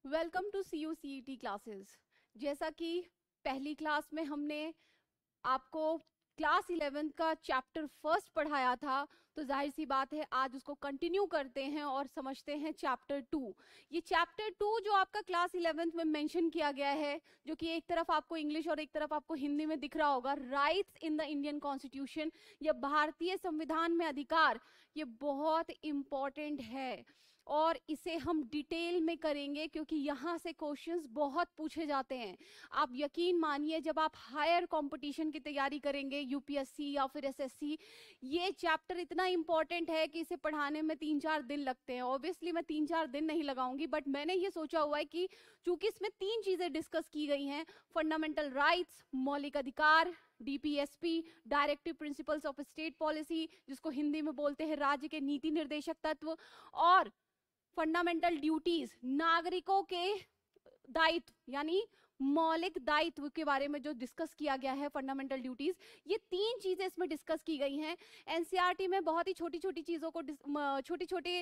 Welcome to CUCET classes. जैसा कि पहली क्लास में हमने आपको क्लास 11 का चैप्टर फर्स्ट पढ़ाया था, तो जाहिर सी बात है आज उसको कंटिन्यू करते हैं और समझते हैं चैप्टर 2। ये चैप्टर 2 जो आपका क्लास 11 में मेंशन किया गया है, जो कि एक तरफ आपको इंग्लिश और एक तरफ आपको हिंदी में दिख रहा होगा, rights in the Indian constitution या भारतीय संविधान में अधिकार, ये बहुत इंपॉर्टेंट है और इसे हम डिटेल में करेंगे क्योंकि यहाँ से क्वेश्चंस बहुत पूछे जाते हैं। आप यकीन मानिए, जब आप हायर कंपटीशन की तैयारी करेंगे, यूपीएससी या फिर एसएससी, ये चैप्टर इतना इंपॉर्टेंट है कि इसे पढ़ाने में 3-4 दिन लगते हैं। ऑब्वियसली मैं 3-4 दिन नहीं लगाऊंगी, बट मैंने ये सोचा हुआ है कि चूंकि इसमें 3 चीजें डिस्कस की गई हैं, फंडामेंटल राइट्स, मौलिक अधिकार, DPSP, directive principles of state policy, जिसको हिंदी में बोलते हैं राज्य के नीति निर्देशक तत्व, और फंडामेंटल ड्यूटीज, नागरिकों के दायित्व यानी मौलिक दायित्व के बारे में जो डिस्कस किया गया है, फंडामेंटल ड्यूटीज, ये 3 चीजें इसमें डिस्कस की गई हैं। एनसीईआरटी में बहुत ही छोटी छोटी चीजों को छोटी छोटी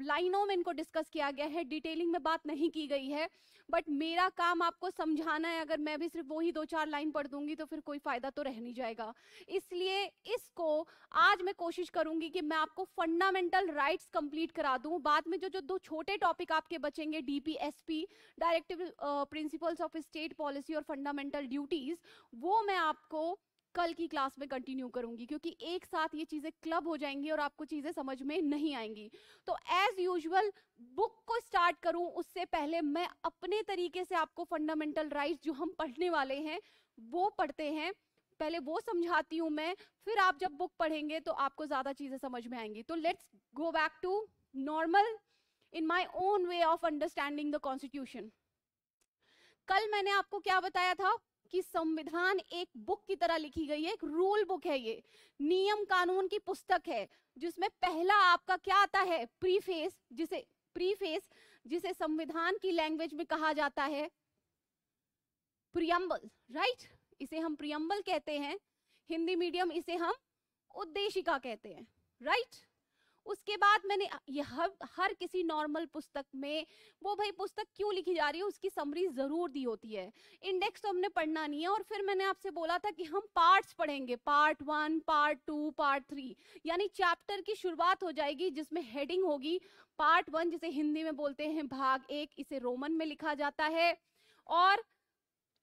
लाइनों में इनको डिस्कस किया गया है, डिटेलिंग में बात नहीं की गई है, बट मेरा काम आपको समझाना है। अगर मैं भी सिर्फ वही 2-4 लाइन पढ़ दूंगी तो फिर कोई फायदा तो रह नहीं जाएगा। इसलिए इसको आज मैं कोशिश करूंगी कि मैं आपको फंडामेंटल राइट्स कंप्लीट करा दूं। बाद में जो 2 छोटे टॉपिक आपके बचेंगे, DPSP, directive principles of state policy और फंडामेंटल ड्यूटीज, वो मैं आपको कल की क्लास में कंटिन्यू करूंगी, क्योंकि एक साथ ये चीजें क्लब हो जाएंगी और आपको चीजें समझ में नहीं आएंगी। तो एज यूजुअल बुक को स्टार्ट करूं उससे पहले मैं अपने तरीके से आपको फंडामेंटल राइट्स जो हम पढ़ने वाले हैं वो पढ़ते हैं, पहले वो समझाती हूं मैं, फिर आप जब बुक पढ़ेंगे तो आपको ज्यादा चीजें समझ में आएंगी। तो let's go back to normal in my own way of understanding the constitution. कल मैंने आपको क्या बताया था कि संविधान एक बुक की तरह लिखी गई है, एक रूल बुक है, ये नियम कानून की पुस्तक है, जिसमें पहला आपका क्या आता है, प्रीफेस, जिसे संविधान की लैंग्वेज में कहा जाता है प्रियम्बल, राइट? इसे हम प्रियम्बल कहते हैं, हिंदी मीडियम इसे हम उद्देशिका कहते हैं, राइट? उसके बाद मैंने ये हर किसी नॉर्मल पुस्तक में, वो भाई पुस्तक क्यों लिखी जा रही है उसकी समरी जरूर दी होती है, इंडेक्स तो हमने पढ़ना नहीं है। और फिर मैंने आपसे बोला था कि हम पार्ट्स पढ़ेंगे, पार्ट 1, पार्ट 2, पार्ट 3, यानी चैप्टर की शुरुआत हो जाएगी जिसमें हेडिंग होगी पार्ट 1, जिसे हिंदी में बोलते हैं भाग 1, इसे रोमन में लिखा जाता है, और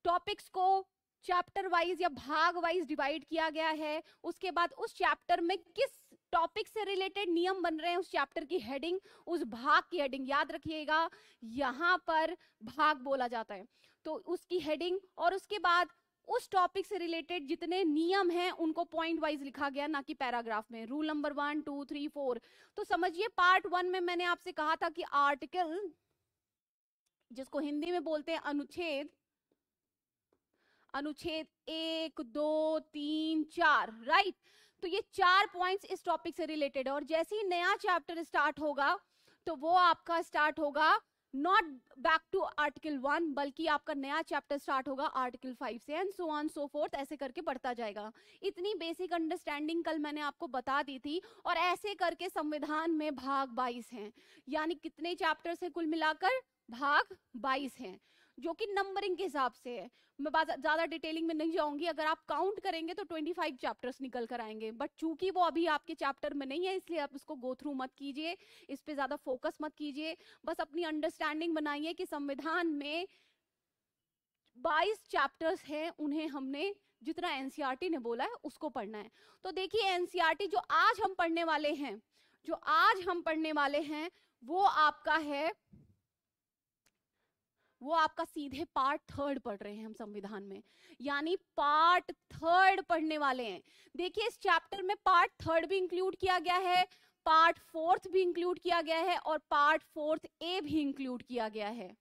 टॉपिक्स को चैप्टर वाइज या भाग वाइज डिवाइड किया गया है। उसके बाद उस चैप्टर में किस टॉपिक से रिलेटेड नियम बन रहे हैं, उस चैप्टर की हेडिंग, उस भाग की हेडिंग, याद रखिएगा यहां पर भाग बोला जाता है, तो उसकी हेडिंग, और उसके बाद उस टॉपिक से रिलेटेड जितने नियम हैं उनको पॉइंट वाइज लिखा गया, ना कि पैराग्राफ में, रूल नंबर 1, 2, 3, 4। तो समझिए पार्ट 1 में मैंने आपसे कहा था कि आर्टिकल, जिसको हिंदी में बोलते हैं अनुच्छेद 1, 2, 3, 4, राइट? तो ये 4 पॉइंट्स इस टॉपिक से रिलेटेड है। और जैसे ही नया चैप्टर स्टार्ट होगा तो वो आपका स्टार्ट होगा नॉट बैक टू आर्टिकल 1, बल्कि आपका नया चैप्टर स्टार्ट होगा आर्टिकल 5 से, and so on so fourth, ऐसे करके बढ़ता जाएगा। इतनी बेसिक अंडरस्टैंडिंग कल मैंने आपको बता दी थी। और ऐसे करके संविधान में भाग 22 हैं, यानी कितने चैप्टर्स हैं कुल मिलाकर, भाग 22 हैं, जो कि नंबरिंग के हिसाब से है। मैं ज्यादा डिटेलिंग में नहीं जाऊंगी, अगर आप काउंट करेंगे तो 25 चैप्टर्स निकल कर आएंगे, बट चूंकि वो अभी आपके चैप्टर में नहीं है इसलिए आप इसको गो थ्रू मत कीजिए, इस पे ज्यादा फोकस मत कीजिए, बस अपनी अंडरस्टैंडिंग बनाइए कि संविधान में 22 चैप्टर्स हैं, उन्हें हमने जितना एनसीईआरटी ने बोला है उसको पढ़ना है। तो देखिए एनसीईआरटी जो आज हम पढ़ने वाले हैं वो आपका है, वो आपका सीधे पार्ट 3 पढ़ रहे हैं हम संविधान में, यानी पार्ट 3 पढ़ने वाले हैं। देखिए इस चैप्टर में पार्ट 3 भी इंक्लूड किया गया है, पार्ट 4 भी इंक्लूड किया गया है, और पार्ट 4A भी इंक्लूड किया गया है।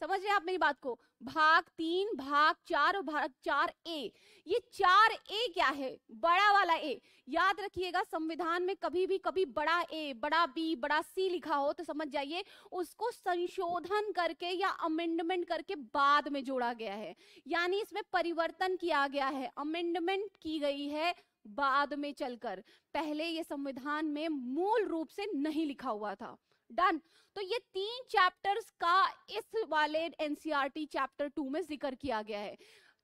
समझ रहे हैं आप मेरी बात को? भाग 3, भाग 4 और भाग 4A। ये 4A क्या है? बड़ा वाला ए। याद रखिएगा संविधान में कभी भी कभी बड़ा ए, बड़ा बी, बड़ा सी लिखा हो तो समझ जाइए उसको संशोधन करके या अमेंडमेंट करके बाद में जोड़ा गया है, यानी इसमें परिवर्तन किया गया है, अमेंडमेंट की गई है बाद में चलकर, पहले ये संविधान में मूल रूप से नहीं लिखा हुआ था। डन। तो ये 3 चैप्टर्स का इस वाले एनसीईआरटी चैप्टर 2 में जिक्र किया गया है।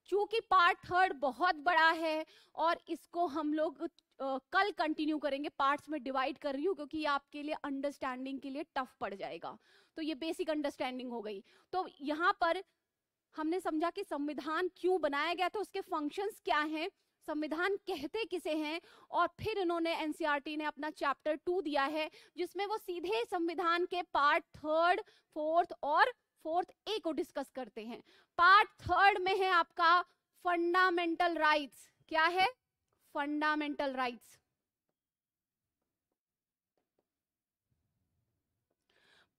चूंकि पार्ट 3 बहुत बड़ा है और इसको हम लोग कल कंटिन्यू करेंगे, पार्ट्स में डिवाइड कर रही हूँ क्योंकि ये आपके लिए अंडरस्टैंडिंग के लिए टफ पड़ जाएगा। तो ये बेसिक अंडरस्टैंडिंग हो गई। तो यहाँ पर हमने समझा कि संविधान क्यों बनाया गया था, उसके फंक्शंस क्या हैं, संविधान कहते किसे हैं, और फिर इन्होंने एनसीईआरटी ने अपना चैप्टर 2 दिया है जिसमें वो सीधे संविधान के पार्ट 3, 4 और 4A को डिस्कस करते हैं। पार्ट 3 में है आपका फंडामेंटल राइट्स। क्या है? Fundamental rights.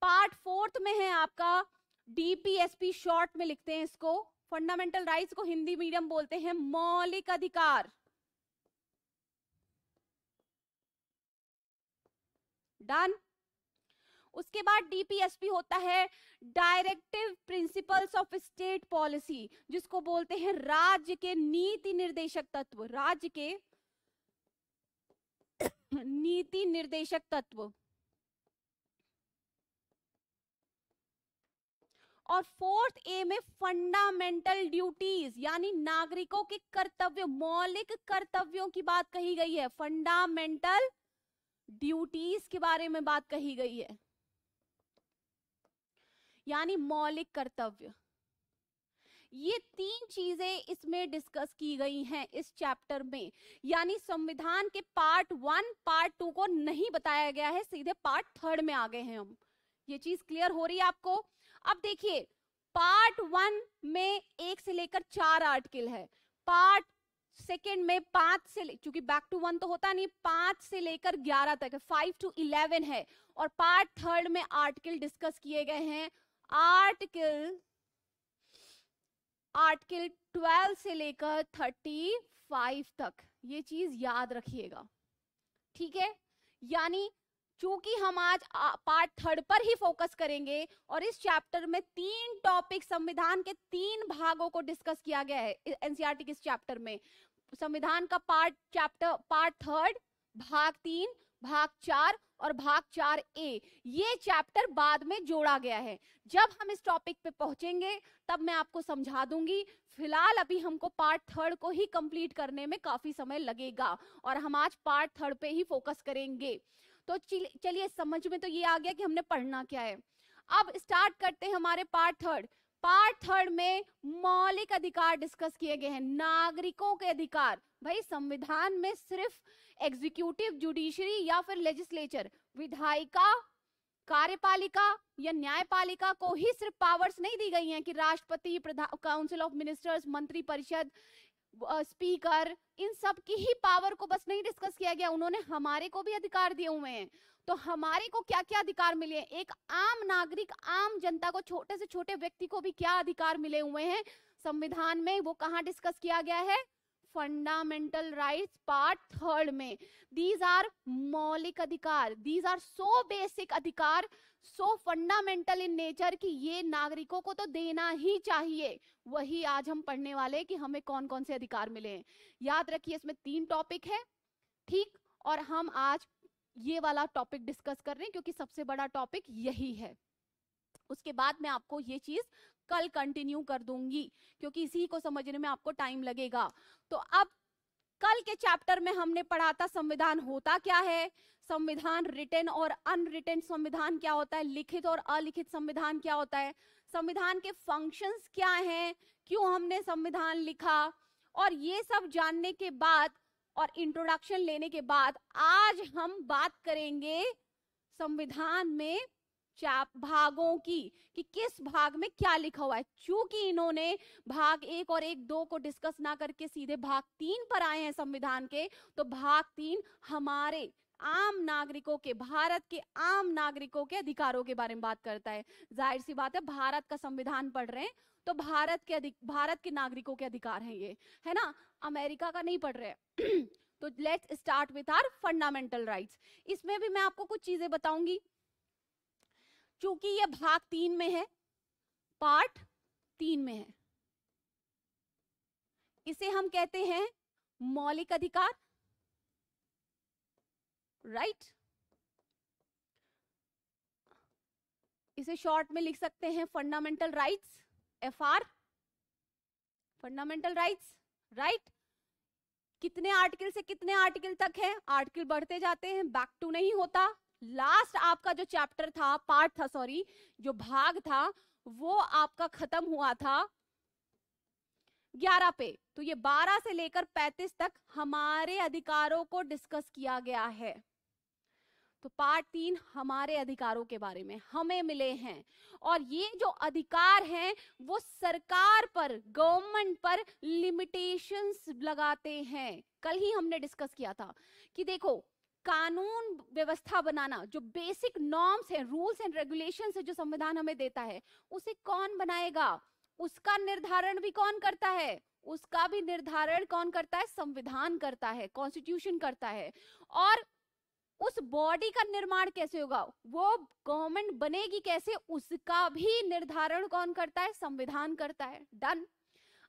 पार्ट 4 में है आपका डीपीएसपी, शॉर्ट में लिखते हैं इसको। फंडामेंटल राइट्स को हिंदी मीडियम बोलते हैं मौलिक अधिकार। डन। उसके बाद डीपीएसपी होता है directive principles of state policy, जिसको बोलते हैं राज्य के नीति निर्देशक तत्व, राज्य के नीति निर्देशक तत्व। और 4A में फंडामेंटल ड्यूटीज, यानी नागरिकों के कर्तव्य, मौलिक कर्तव्यों की बात कही गई है। फंडामेंटल ड्यूटीज के बारे में बात कही गई है, यानी मौलिक कर्तव्य। ये 3 चीजें इसमें डिस्कस की गई हैं इस चैप्टर में। यानी संविधान के पार्ट 1, पार्ट 2 को नहीं बताया गया है, सीधे पार्ट 3 में आ गए हैं हम। ये चीज क्लियर हो रही है आपको? अब देखिए, पार्ट 1 में 1 से लेकर 4 आर्टिकल है, पार्ट 2 में 5 से, चूंकि बैक टू 1 तो होता नहीं, 5 से लेकर 11 तक है, 5 to 11 है। और पार्ट 3 में आर्टिकल डिस्कस किए गए हैं, आर्टिकल 12 से लेकर 35 तक। ये चीज याद रखिएगा, ठीक है? यानी चूंकि हम आज पार्ट 3 पर ही फोकस करेंगे और इस चैप्टर में 3 टॉपिक, संविधान के 3 भागों को डिस्कस किया गया है एनसीईआरटी के इस चैप्टर में। संविधान का पार्ट 3, भाग 3, भाग 4 और भाग 4A, ये चैप्टर बाद में जोड़ा गया है। जब हम इस टॉपिक पे पहुंचेंगे तब मैं आपको समझा दूंगी। फिलहाल अभी हमको पार्ट 3 को ही कंप्लीट करने में काफी समय लगेगा और हम आज पार्ट 3 पे ही फोकस करेंगे। तो चलिए, समझ में तो ये आ गया कि हमने पढ़ना क्या है। अब स्टार्ट करते हैं हमारे पार्ट 3। पार्ट 3 में मौलिक अधिकार डिस्कस किए गए हैं, नागरिकों के अधिकार। भाई, संविधान में सिर्फ एग्जीक्यूटिव, जुडिशरी या फिर लेजिस्लेचर, विधायिका, कार्यपालिका या न्यायपालिका को ही सिर्फ पावर्स नहीं दी गई हैं कि राष्ट्रपति, काउंसिल ऑफ मिनिस्टर्स, मंत्री परिषद, स्पीकर, इन सब की ही पावर को बस नहीं डिस्कस किया गया, उन्होंने हमारे को भी अधिकार दिए हुए हैं। तो हमारे को क्या क्या अधिकार मिले हैं, एक आम नागरिक, आम जनता को, छोटे से छोटे व्यक्ति को भी क्या अधिकार मिले हुए हैं संविधान में, वो कहाँ डिस्कस किया गया है? फंडामेंटल राइट्स पार्ट 3 में। दीज आर मौलिक अधिकार, दीज आर सो बेसिक अधिकार, सो फंडामेंटल इन नेचर कि ये नागरिकों को तो देना ही चाहिए। वही आज हम पढ़ने वाले हैं कि हमें कौन कौन से अधिकार मिले हैं। याद रखिए, इसमें 3 टॉपिक है, ठीक? और हम आज ये वाला टॉपिक डिस्कस कर रहे हैं क्योंकि सबसे बड़ा टॉपिक यही है। उसके बाद मैं आपको ये चीज कल कंटिन्यू कर दूंगी क्योंकि इसी को समझने में आपको टाइम लगेगा। तो अब कल के चैप्टर में हमने पढ़ा था संविधान होता क्या है, संविधान रिटन और अनरिटन संविधान क्या होता है, लिखित और अलिखित संविधान क्या होता है, संविधान के फंक्शंस क्या हैं, क्यों हमने संविधान लिखा, और ये सब जानने के बाद और इंट्रोडक्शन लेने के बाद आज हम बात करेंगे संविधान में भागों की, कि किस भाग में क्या लिखा हुआ है। चूंकि इन्होंने भाग 1 और 1-2 को डिस्कस ना करके सीधे भाग 3 पर आए हैं संविधान के, तो भाग 3 हमारे आम नागरिकों के, भारत के आम नागरिकों के अधिकारों के बारे में बात करता है। जाहिर सी बात है, भारत का संविधान पढ़ रहे हैं तो भारत के नागरिकों के अधिकार हैं ये, है ना, अमेरिका का नहीं पढ़ रहे। तो let's start with our fundamental rights. इसमें भी मैं आपको कुछ चीजें बताऊंगी। चूंकि ये भाग 3 में है, पार्ट 3 में है, इसे हम कहते हैं मौलिक अधिकार, राइट। इसे शॉर्ट में लिख सकते हैं fundamental rights, FR, fundamental rights, right. कितने आर्टिकल से कितने आर्टिकल तक है? आर्टिकल बढ़ते जाते हैं, बैक टू नहीं होता। लास्ट आपका जो चैप्टर था, पार्ट था, सॉरी, जो भाग था, वो आपका खत्म हुआ था 11 पे। तो ये 12 से लेकर 35 तक हमारे अधिकारों को डिस्कस किया गया है। तो पार्ट 3 हमारे अधिकारों के बारे में हमें मिले हैं, और ये जो अधिकार हैं वो सरकार पर, गवर्नमेंट पर लिमिटेशंस लगाते हैं। कल ही हमने डिस्कस किया था कि देखो, कानून व्यवस्था बनाना, जो बेसिक नॉर्म्स है, रूल्स एंड रेगुलेशंस है जो संविधान हमें देता है, उसे कौन बनाएगा? उसका निर्धारण भी कौन करता है? उसका भी निर्धारण कौन करता है? संविधान करता है, कॉन्स्टिट्यूशन करता है। और उस बॉडी का निर्माण कैसे होगा, वो गवर्नमेंट बनेगी कैसे, उसका भी निर्धारण कौन करता है? संविधान करता है। डन।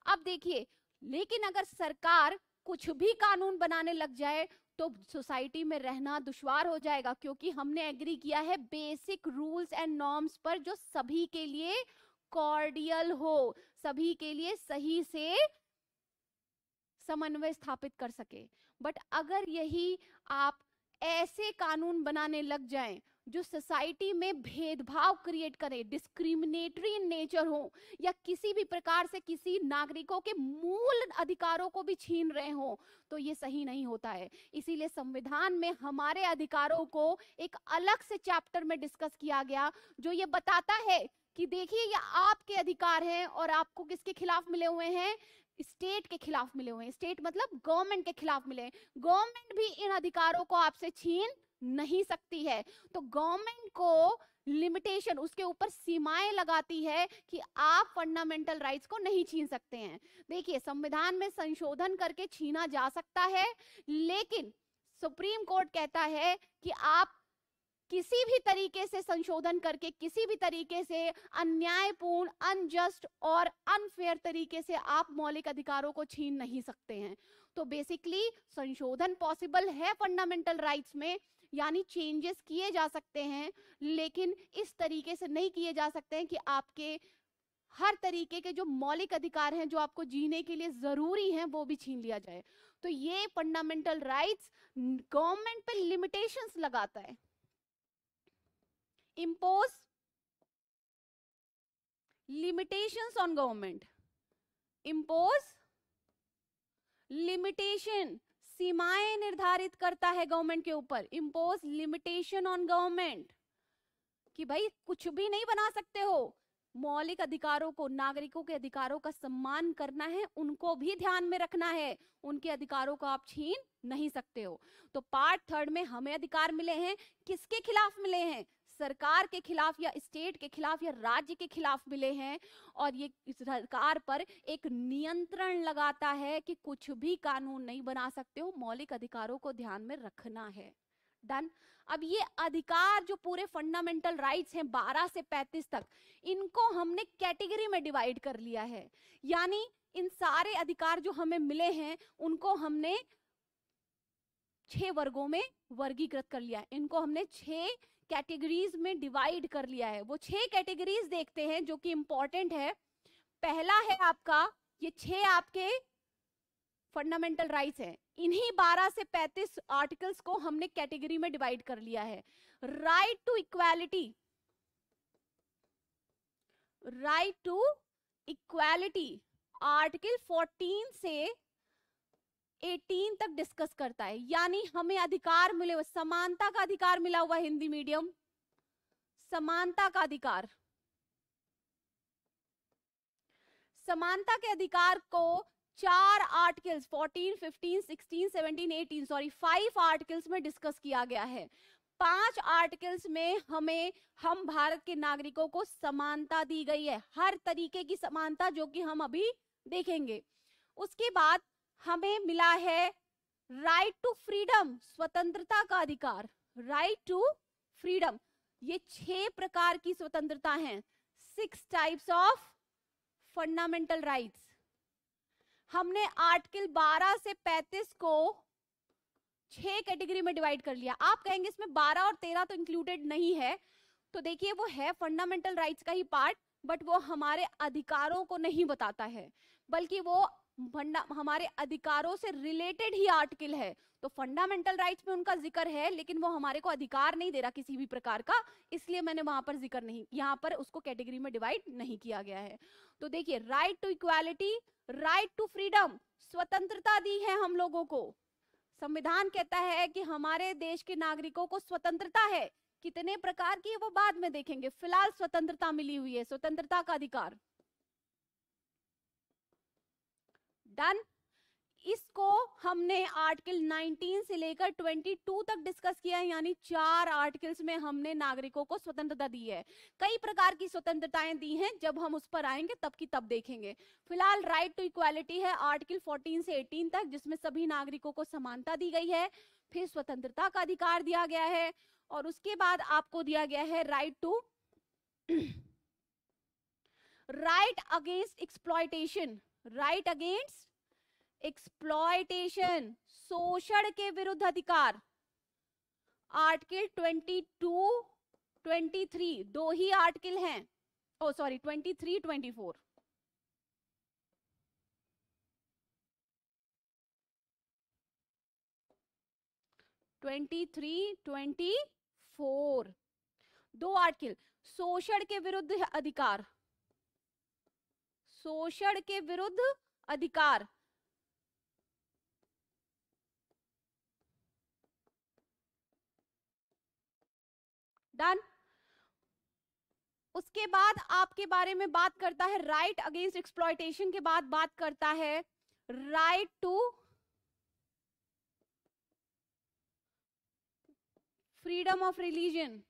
अब देखिए, लेकिन अगर सरकार कुछ भी कानून बनाने लग जाए तो सोसाइटी में रहना दुश्वार हो जाएगा, क्योंकि हमने एग्री किया है बेसिक रूल्स एंड नॉर्म्स पर जो सभी के लिए कॉर्डियल हो, सभी के लिए सही से समन्वय स्थापित कर सके। बट अगर यही आप ऐसे कानून बनाने लग जाएं जो सोसाइटी में भेदभाव क्रिएट करे, डिस्क्रिमिनेटरी इन नेचर हो, या किसी भी प्रकार से किसी नागरिकों के मूल अधिकारों को भी छीन रहे हो, तो ये सही नहीं होता है। इसीलिए संविधान में हमारे अधिकारों को एक अलग से चैप्टर में डिस्कस किया गया, जो ये बताता है कि देखिए, ये आपके अधिकार हैं, और आपको किसके खिलाफ मिले हुए हैं? स्टेट के खिलाफ मिले हुए हैं। स्टेट मतलब गवर्नमेंट के खिलाफ मिले हैं। गवर्नमेंट भी इन अधिकारों को आपसे छीन नहीं सकती है। तो गवर्नमेंट को लिमिटेशन, उसके ऊपर सीमाएं लगाती है कि आप फंडामेंटल राइट्स को नहीं छीन सकते हैं। देखिए, संविधान में संशोधन करके छीना जा सकता है, लेकिन सुप्रीम कोर्ट कहता है कि आप किसी भी तरीके से संशोधन करके, किसी भी तरीके से अन्यायपूर्ण, अनजस्ट और अनफेयर तरीके से आप मौलिक अधिकारों को छीन नहीं सकते हैं। तो बेसिकली संशोधन पॉसिबल है फंडामेंटल राइट्स में, यानी चेंजेस किए जा सकते हैं, लेकिन इस तरीके से नहीं किए जा सकते हैं कि आपके हर तरीके के जो मौलिक अधिकार हैं, जो आपको जीने के लिए जरूरी हैं, वो भी छीन लिया जाए। तो ये फंडामेंटल राइट्स गवर्नमेंट पे लिमिटेशंस लगाता है। impose limitations on government, impose limitation, सीमाएं निर्धारित करता है गवर्नमेंट के ऊपर। impose limitation on government, कि भाई कुछ भी नहीं बना सकते हो। मौलिक अधिकारों को, नागरिकों के अधिकारों का सम्मान करना है, उनको भी ध्यान में रखना है, उनके अधिकारों को आप छीन नहीं सकते हो। तो पार्ट 3 में हमें अधिकार मिले हैं, किसके खिलाफ मिले हैं? सरकार के खिलाफ, या स्टेट के खिलाफ, या राज्य के खिलाफ मिले हैं। और ये सरकार पर एक नियंत्रण लगाता है कि कुछ भी कानून नहीं बना सकते हो, मौलिक अधिकारों को ध्यान में रखना है। डन। अब ये अधिकार जो पूरे फंडामेंटल राइट्स हैं 12 से 35 तक, इनको हमने कैटेगरी में डिवाइड कर लिया है। यानी इन सारे अधिकार जो हमें मिले हैं उनको हमने 6 वर्गों में वर्गीकृत कर लिया है। इनको हमने 6 कैटेगरीज में डिवाइड कर लिया है। वो 6 कैटेगरीज देखते हैं जो कि इंपॉर्टेंट है। पहला है आपका, ये 6 आपके फंडामेंटल राइट्स हैं, इन्हीं 12 से 35 आर्टिकल्स को हमने कैटेगरी में डिवाइड कर लिया है। Right to equality, right to equality article 14 से 18 तक डिस्कस करता है। यानी हमें अधिकार मिले हुए, समानता का अधिकार मिला हुआ, हिंदी मीडियम, समानता का अधिकार। समानता के अधिकार को 4 आर्टिकल्स 14, 15, 16, 17, 18 सॉरी 5 आर्टिकल्स में डिस्कस किया गया है। 5 आर्टिकल्स में हम भारत के नागरिकों को समानता दी गई है, हर तरीके की समानता, जो कि हम अभी देखेंगे। उसके बाद हमें मिला है राइट टू फ्रीडम, स्वतंत्रता का अधिकार, राइट टू फ्रीडम। ये 6 प्रकार की स्वतंत्रता हैं, 6 टाइप्स ऑफ फंडामेंटल राइट्स। हमने आर्टिकल 12 से 35 को 6 कैटेगरी में डिवाइड कर लिया। आप कहेंगे इसमें 12 और 13 तो इंक्लूडेड नहीं है, तो देखिए वो है फंडामेंटल राइट्स का ही पार्ट, बट वो हमारे अधिकारों को नहीं बताता है, बल्कि वो हमारे अधिकारों से रिलेटेड ही आर्टिकल है। तो फंडामेंटल राइट्स में उनका जिक्र है, लेकिन वो हमारे को अधिकार नहीं दे रहा किसी भी प्रकार का, इसलिए मैंने वहां पर जिक्र नहीं, यहाँ पर उसको कैटेगरी में डिवाइड नहीं किया गया है। तो देखिए, right to equality, right to freedom, स्वतंत्रता दी है हम लोगों को। संविधान कहता है कि हमारे देश के नागरिकों को स्वतंत्रता है, कितने प्रकार की है वो बाद में देखेंगे, फिलहाल स्वतंत्रता मिली हुई है, स्वतंत्रता का अधिकार। डन। इसको हमने आर्टिकल 19 से लेकर 22 तक डिस्कस किया है, यानी 4 आर्टिकल्स में हमने नागरिकों को स्वतंत्रता दी है। कई प्रकार की स्वतंत्रताएं दी हैं, जब हम उस पर आएंगे तब की तब देखेंगे। फिलहाल राइट टू इक्वालिटी है आर्टिकल 14 से 18 तक, जिसमें सभी नागरिकों को समानता दी गई है, फिर स्वतंत्रता का अधिकार दिया गया है, और उसके बाद आपको दिया गया है right to right against exploitation, right against exploitation, शोषण के विरुद्ध अधिकार। आर्टिकल 22, 23 दो ही आर्टिकल हैं, ओ सॉरी 23, 24। दो आर्टिकल, शोषण के विरुद्ध अधिकार, शोषण के विरुद्ध अधिकार। डन। उसके बाद आपके बारे में बात करता है राइट अगेंस्ट एक्सप्लॉयटेशन के बाद बात करता है right to freedom of religion.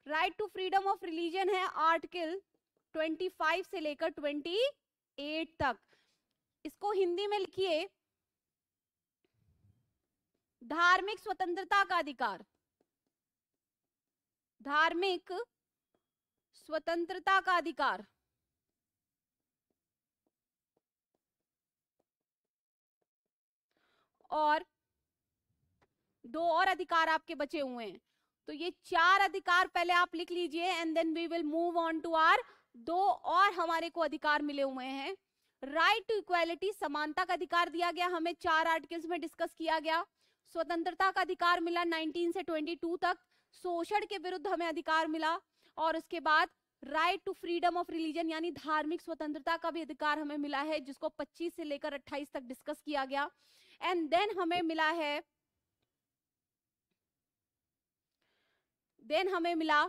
Right to freedom of religion है आर्टिकल 25 से लेकर 28 तक। इसको हिंदी में लिखिए, धार्मिक स्वतंत्रता का अधिकार, धार्मिक स्वतंत्रता का अधिकार। और दो और अधिकार आपके बचे हुए हैं, तो ये 4 अधिकार पहले आप लिख लीजिए, and then we will move on to R. 2 और हमारे को अधिकार मिले हुए हैं। राइट टू इक्वालिटी, समानता का अधिकार दिया गया हमें, 4 आर्टिकल्स में डिस्कस किया गया। स्वतंत्रता का अधिकार मिला 19 से 22 तक। शोषण के विरुद्ध हमें अधिकार मिला, और उसके बाद right to freedom of religion यानी धार्मिक स्वतंत्रता का भी अधिकार हमें मिला है, जिसको 25 से लेकर 28 तक डिस्कस किया गया। एंड देन हमें मिला है, देन हमें मिला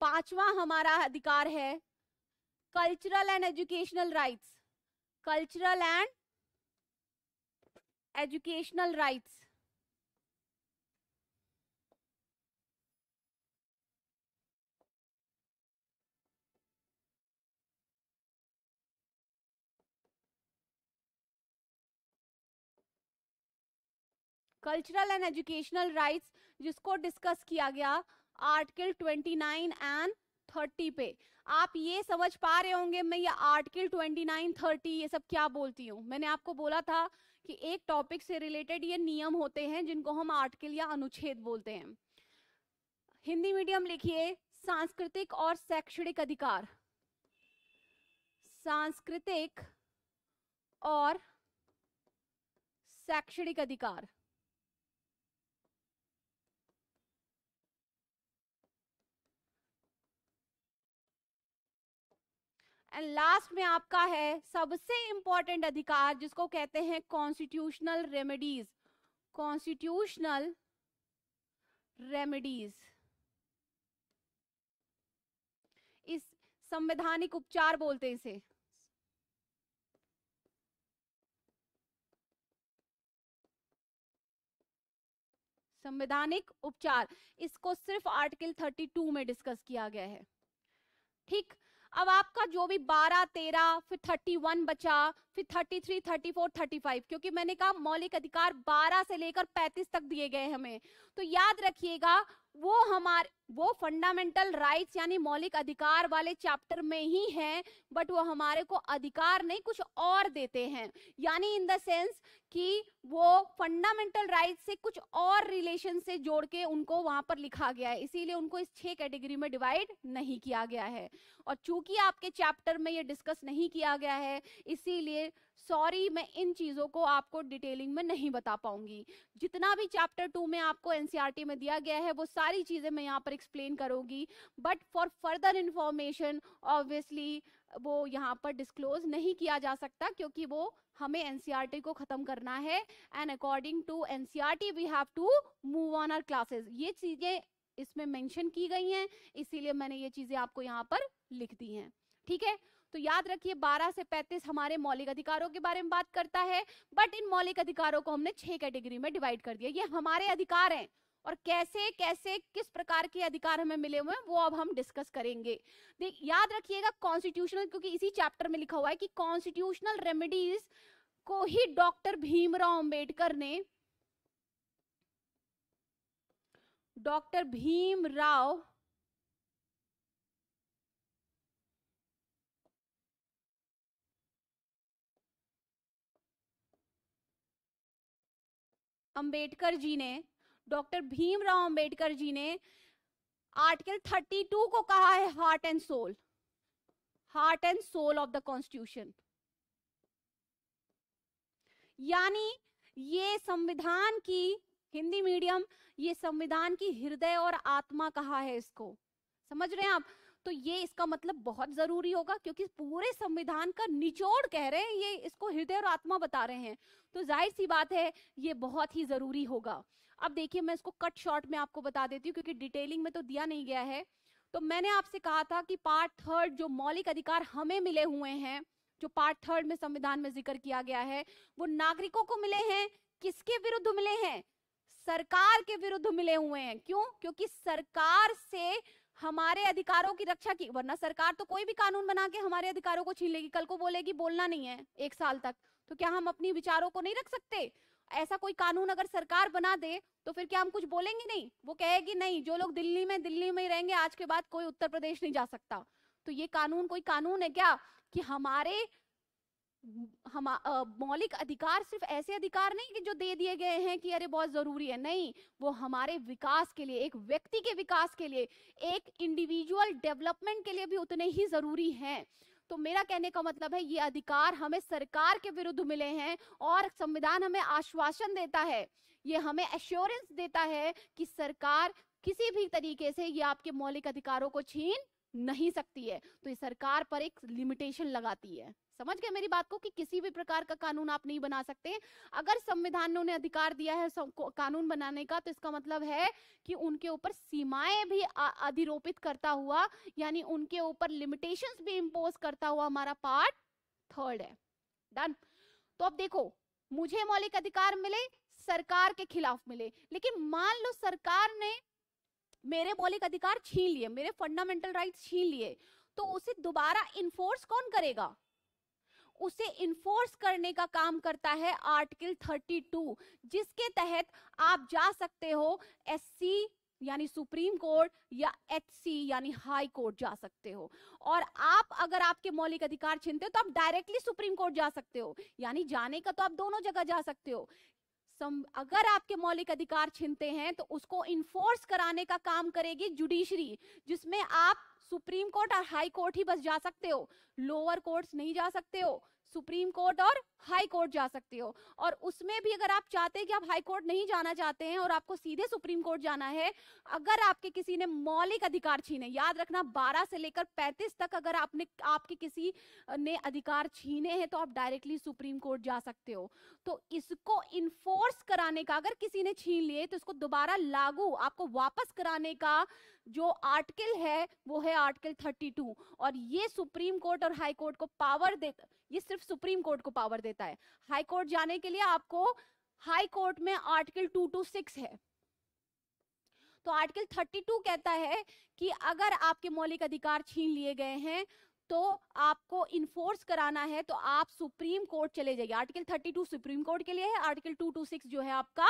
5वां हमारा अधिकार है cultural and educational rights, cultural and educational rights. Cultural and educational rights, जिसको डिस्कस किया गया आर्टिकल 29 एंड 30 पे। आप ये समझ पा रहे होंगे मैं ये आर्टिकल 29, 30 ये सब क्या बोलती हूँ। मैंने आपको बोला था कि एक टॉपिक से रिलेटेड ये नियम होते हैं जिनको हम आर्टिकल या अनुच्छेद बोलते हैं। हिंदी मीडियम लिखिए, सांस्कृतिक और शैक्षणिक अधिकार, सांस्कृतिक और शैक्षणिक अधिकार। एंड लास्ट में आपका है सबसे इंपॉर्टेंट अधिकार, जिसको कहते हैं कॉन्स्टिट्यूशनल रेमेडीज, कॉन्स्टिट्यूशनल रेमेडीज। इस संवैधानिक उपचार बोलते हैं इसे, संवैधानिक उपचार। इसको सिर्फ आर्टिकल 32 में डिस्कस किया गया है। ठीक, अब आपका जो भी 12, 13, फिर 31 बचा, फिर 33, 34, 35, क्योंकि मैंने कहा मौलिक अधिकार 12 से लेकर 35 तक दिए गए हमें। तो याद रखिएगा वो फंडामेंटल राइट्स यानी मौलिक अधिकार वाले चैप्टर में ही हैं, बट वो हमारे को अधिकार नहीं कुछ और देते हैं, यानी इन द सेंस कि वो फंडामेंटल राइट्स से कुछ और रिलेशन से जोड़ के उनको वहां पर लिखा गया है, इसीलिए उनको इस 6 कैटेगरी में डिवाइड नहीं किया गया है। और चूंकि आपके चैप्टर में ये डिस्कस नहीं किया गया है, इसीलिए सॉरी, मैं इन चीजों को आपको डिटेलिंग में नहीं बता पाऊंगी। जितना भी चैप्टर 2 में आपको एनसीईआरटी में दिया गया है वो सारी चीजें मैं यहाँ पर एक्सप्लेन करूंगी, but for further information obviously वो यहाँ पर डिस्क्लोज नहीं किया जा सकता, क्योंकि वो हमें एनसीईआरटी को खत्म करना है, and according to NCERT we have to move on our classes. ये चीजें इसमें मेंशन की गई हैं, इसीलिए मैंने ये चीजें आपको यहाँ पर लिख दी हैं। ठीक है, तो याद रखिए 12 से 35 हमारे मौलिक अधिकारों के बारे में बात करता है, बट इन मौलिक अधिकारों को हमने 6 कैटेगरी में डिवाइड कर दिया। ये हमारे अधिकार हैं, और कैसे कैसे किस प्रकार के अधिकार हमें मिले हुए हैं वो अब हम डिस्कस करेंगे। देख याद रखिएगा कॉन्स्टिट्यूशनल, क्योंकि इसी चैप्टर में लिखा हुआ है कि कॉन्स्टिट्यूशनल रेमेडीज को ही डॉक्टर भीमराव अंबेडकर ने डॉक्टर भीमराव अंबेडकर जी ने आर्टिकल 32 को कहा है heart and soul of the constitution, यानी ये संविधान की, हिंदी मीडियम, ये संविधान की हृदय और आत्मा कहा है इसको, समझ रहे हैं आप? तो ये इसका मतलब बहुत जरूरी होगा, क्योंकि पूरे संविधान का निचोड़ कह रहे हैं, ये इसको हृदय और आत्मा बता रहे हैं, तो जाहिर सी बात है ये बहुत ही जरूरी होगा। अब देखिए मैं इसको कट शॉर्ट में आपको बता देती हूँ, क्योंकि डिटेलिंग में तो दिया नहीं गया है। तो मैंने आपसे कहा था कि पार्ट 3 जो मौलिक अधिकार हमें मिले हुए हैं, जो पार्ट 3 में संविधान में जिक्र किया गया है, वो नागरिकों को मिले हैं। किसके विरुद्ध मिले हैं? सरकार के विरुद्ध मिले हुए हैं। क्यों? क्योंकि सरकार से हमारे अधिकारों की रक्षा की, वरना सरकार तो कोई भी कानून बना के हमारे अधिकारों को छीन लेगी। कल को बोलेगी बोलना नहीं है 1 साल तक, तो क्या हम अपनी विचारों को नहीं रख सकते? ऐसा कोई कानून अगर सरकार बना दे तो फिर क्या हम कुछ बोलेंगे नहीं? वो कहेगी नहीं, जो लोग दिल्ली में ही रहेंगे, आज के बाद कोई उत्तर प्रदेश नहीं जा सकता। तो ये कानून कोई कानून है क्या? कि हमारे मौलिक अधिकार सिर्फ ऐसे अधिकार नहीं कि जो दे दिए गए हैं कि अरे बहुत जरूरी है, नहीं, वो हमारे विकास के लिए, एक व्यक्ति के विकास के लिए, एक इंडिविजुअल डेवलपमेंट के लिए भी उतने ही जरूरी हैं। तो मेरा कहने का मतलब है ये अधिकार हमें सरकार के विरुद्ध मिले हैं, और संविधान हमें आश्वासन देता है, ये हमें एश्योरेंस देता है कि सरकार किसी भी तरीके से ये आपके मौलिक अधिकारों को छीन नहीं सकती है। तो ये सरकार पर एक लिमिटेशन लगाती है। समझ गए मेरी बात को, कि किसी भी प्रकार का कानून आप नहीं बना सकते। अगर संविधान ने उन्हें अधिकार दिया है कानून बनाने का, तो इसका मतलब है कि उनके ऊपर सीमाएं भी अधिरोपित करता हुआ, यानी उनके ऊपर लिमिटेशंस भी इंपोज करता हुआ हमारा पार्ट 3 है। डन। तो अब देखो, मुझे मौलिक अधिकार मिले, सरकार के खिलाफ मिले, लेकिन मान लो सरकार ने मेरे मौलिक अधिकार छीन लिए, मेरे फंडामेंटल राइट्स छीन लिए, तो उसे दोबारा इन्फोर्स कौन करेगा? उसे इन्फोर्स करने का काम करता है आर्टिकल 32, जिसके तहत आप जा सकते हो एससी यानी सुप्रीम कोर्ट, या एचसी यानी हाई कोर्ट जा सकते हो। और आप अगर आपके मौलिक अधिकार छीनते हो तो आप डायरेक्टली सुप्रीम कोर्ट जा सकते हो, यानी जाने का तो आप दोनों जगह जा सकते हो। अगर आपके मौलिक अधिकार छीनते हैं तो उसको इन्फोर्स कराने का काम करेगी जुडिशरी, जिसमें आप सुप्रीम कोर्ट और हाई कोर्ट ही बस जा सकते हो, लोअर कोर्ट्स नहीं जा सकते हो, सुप्रीम कोर्ट और हाई कोर्ट जा सकते हो। और उसमें भी अगर आप चाहते हैं कि आप हाई कोर्ट नहीं जाना चाहते हैं और आपको सीधे सुप्रीम कोर्ट जाना है, अगर आपके किसी ने मौलिक अधिकार छीने, याद रखना 12 से लेकर 35 तक अगर आपके किसी ने अधिकार छीने हैं तो आप डायरेक्टली सुप्रीम कोर्ट जा सकते हो। तो इसको इन्फोर्स कराने का, अगर किसी ने छीन लिए तो इसको दोबारा लागू, आपको वापस कराने का जो आर्टिकल है वो है आर्टिकल 32। और ये सुप्रीम कोर्ट और हाई कोर्ट को पावर देता, ये सिर्फ सुप्रीम कोर्ट को पावर देता है। हाई कोर्ट जाने के लिए आपको हाई कोर्ट में आर्टिकल 226 है। तो आर्टिकल 32 कहता है कि अगर आपके मौलिक अधिकार छीन लिए गए हैं तो आपको इन्फोर्स कराना है तो आप सुप्रीम कोर्ट चले जाइए। आर्टिकल 32 सुप्रीम कोर्ट के लिए है, आर्टिकल 226 जो है आपका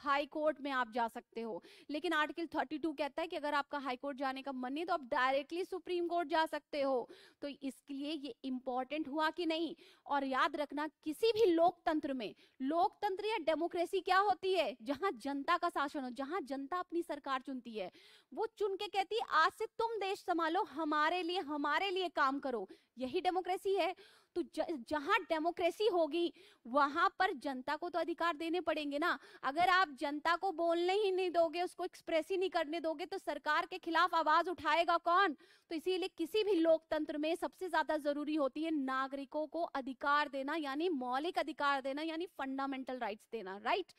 हाई कोर्ट में आप जा सकते हो। लेकिन आर्टिकल 32 कहता है कि अगर आपका हाई कोर्ट जाने का मन नहीं तो आप डायरेक्टली सुप्रीम कोर्ट जा सकते हो। तो इसके लिए ये इंपॉर्टेंट हुआ कि नहीं। और याद रखना, किसी भी लोकतंत्र में, लोकतंत्र या डेमोक्रेसी क्या होती है, जहां जनता का शासन हो, जहां जनता अपनी सरकार चुनती है, वो चुन के कहती है आज से तुम देश संभालो, हमारे लिए काम करो, यही डेमोक्रेसी है। तो जहां डेमोक्रेसी होगी वहां पर जनता को तो अधिकार देने पड़ेंगे ना। अगर आप जनता को बोलने ही नहीं दोगे, उसको एक्सप्रेस ही नहीं करने दोगे, तो सरकार के खिलाफ आवाज उठाएगा कौन। तो इसीलिए किसी भी लोकतंत्र में सबसे ज्यादा जरूरी होती है नागरिकों को अधिकार देना, यानी मौलिक अधिकार देना, यानी फंडामेंटल राइट्स देना, राइट।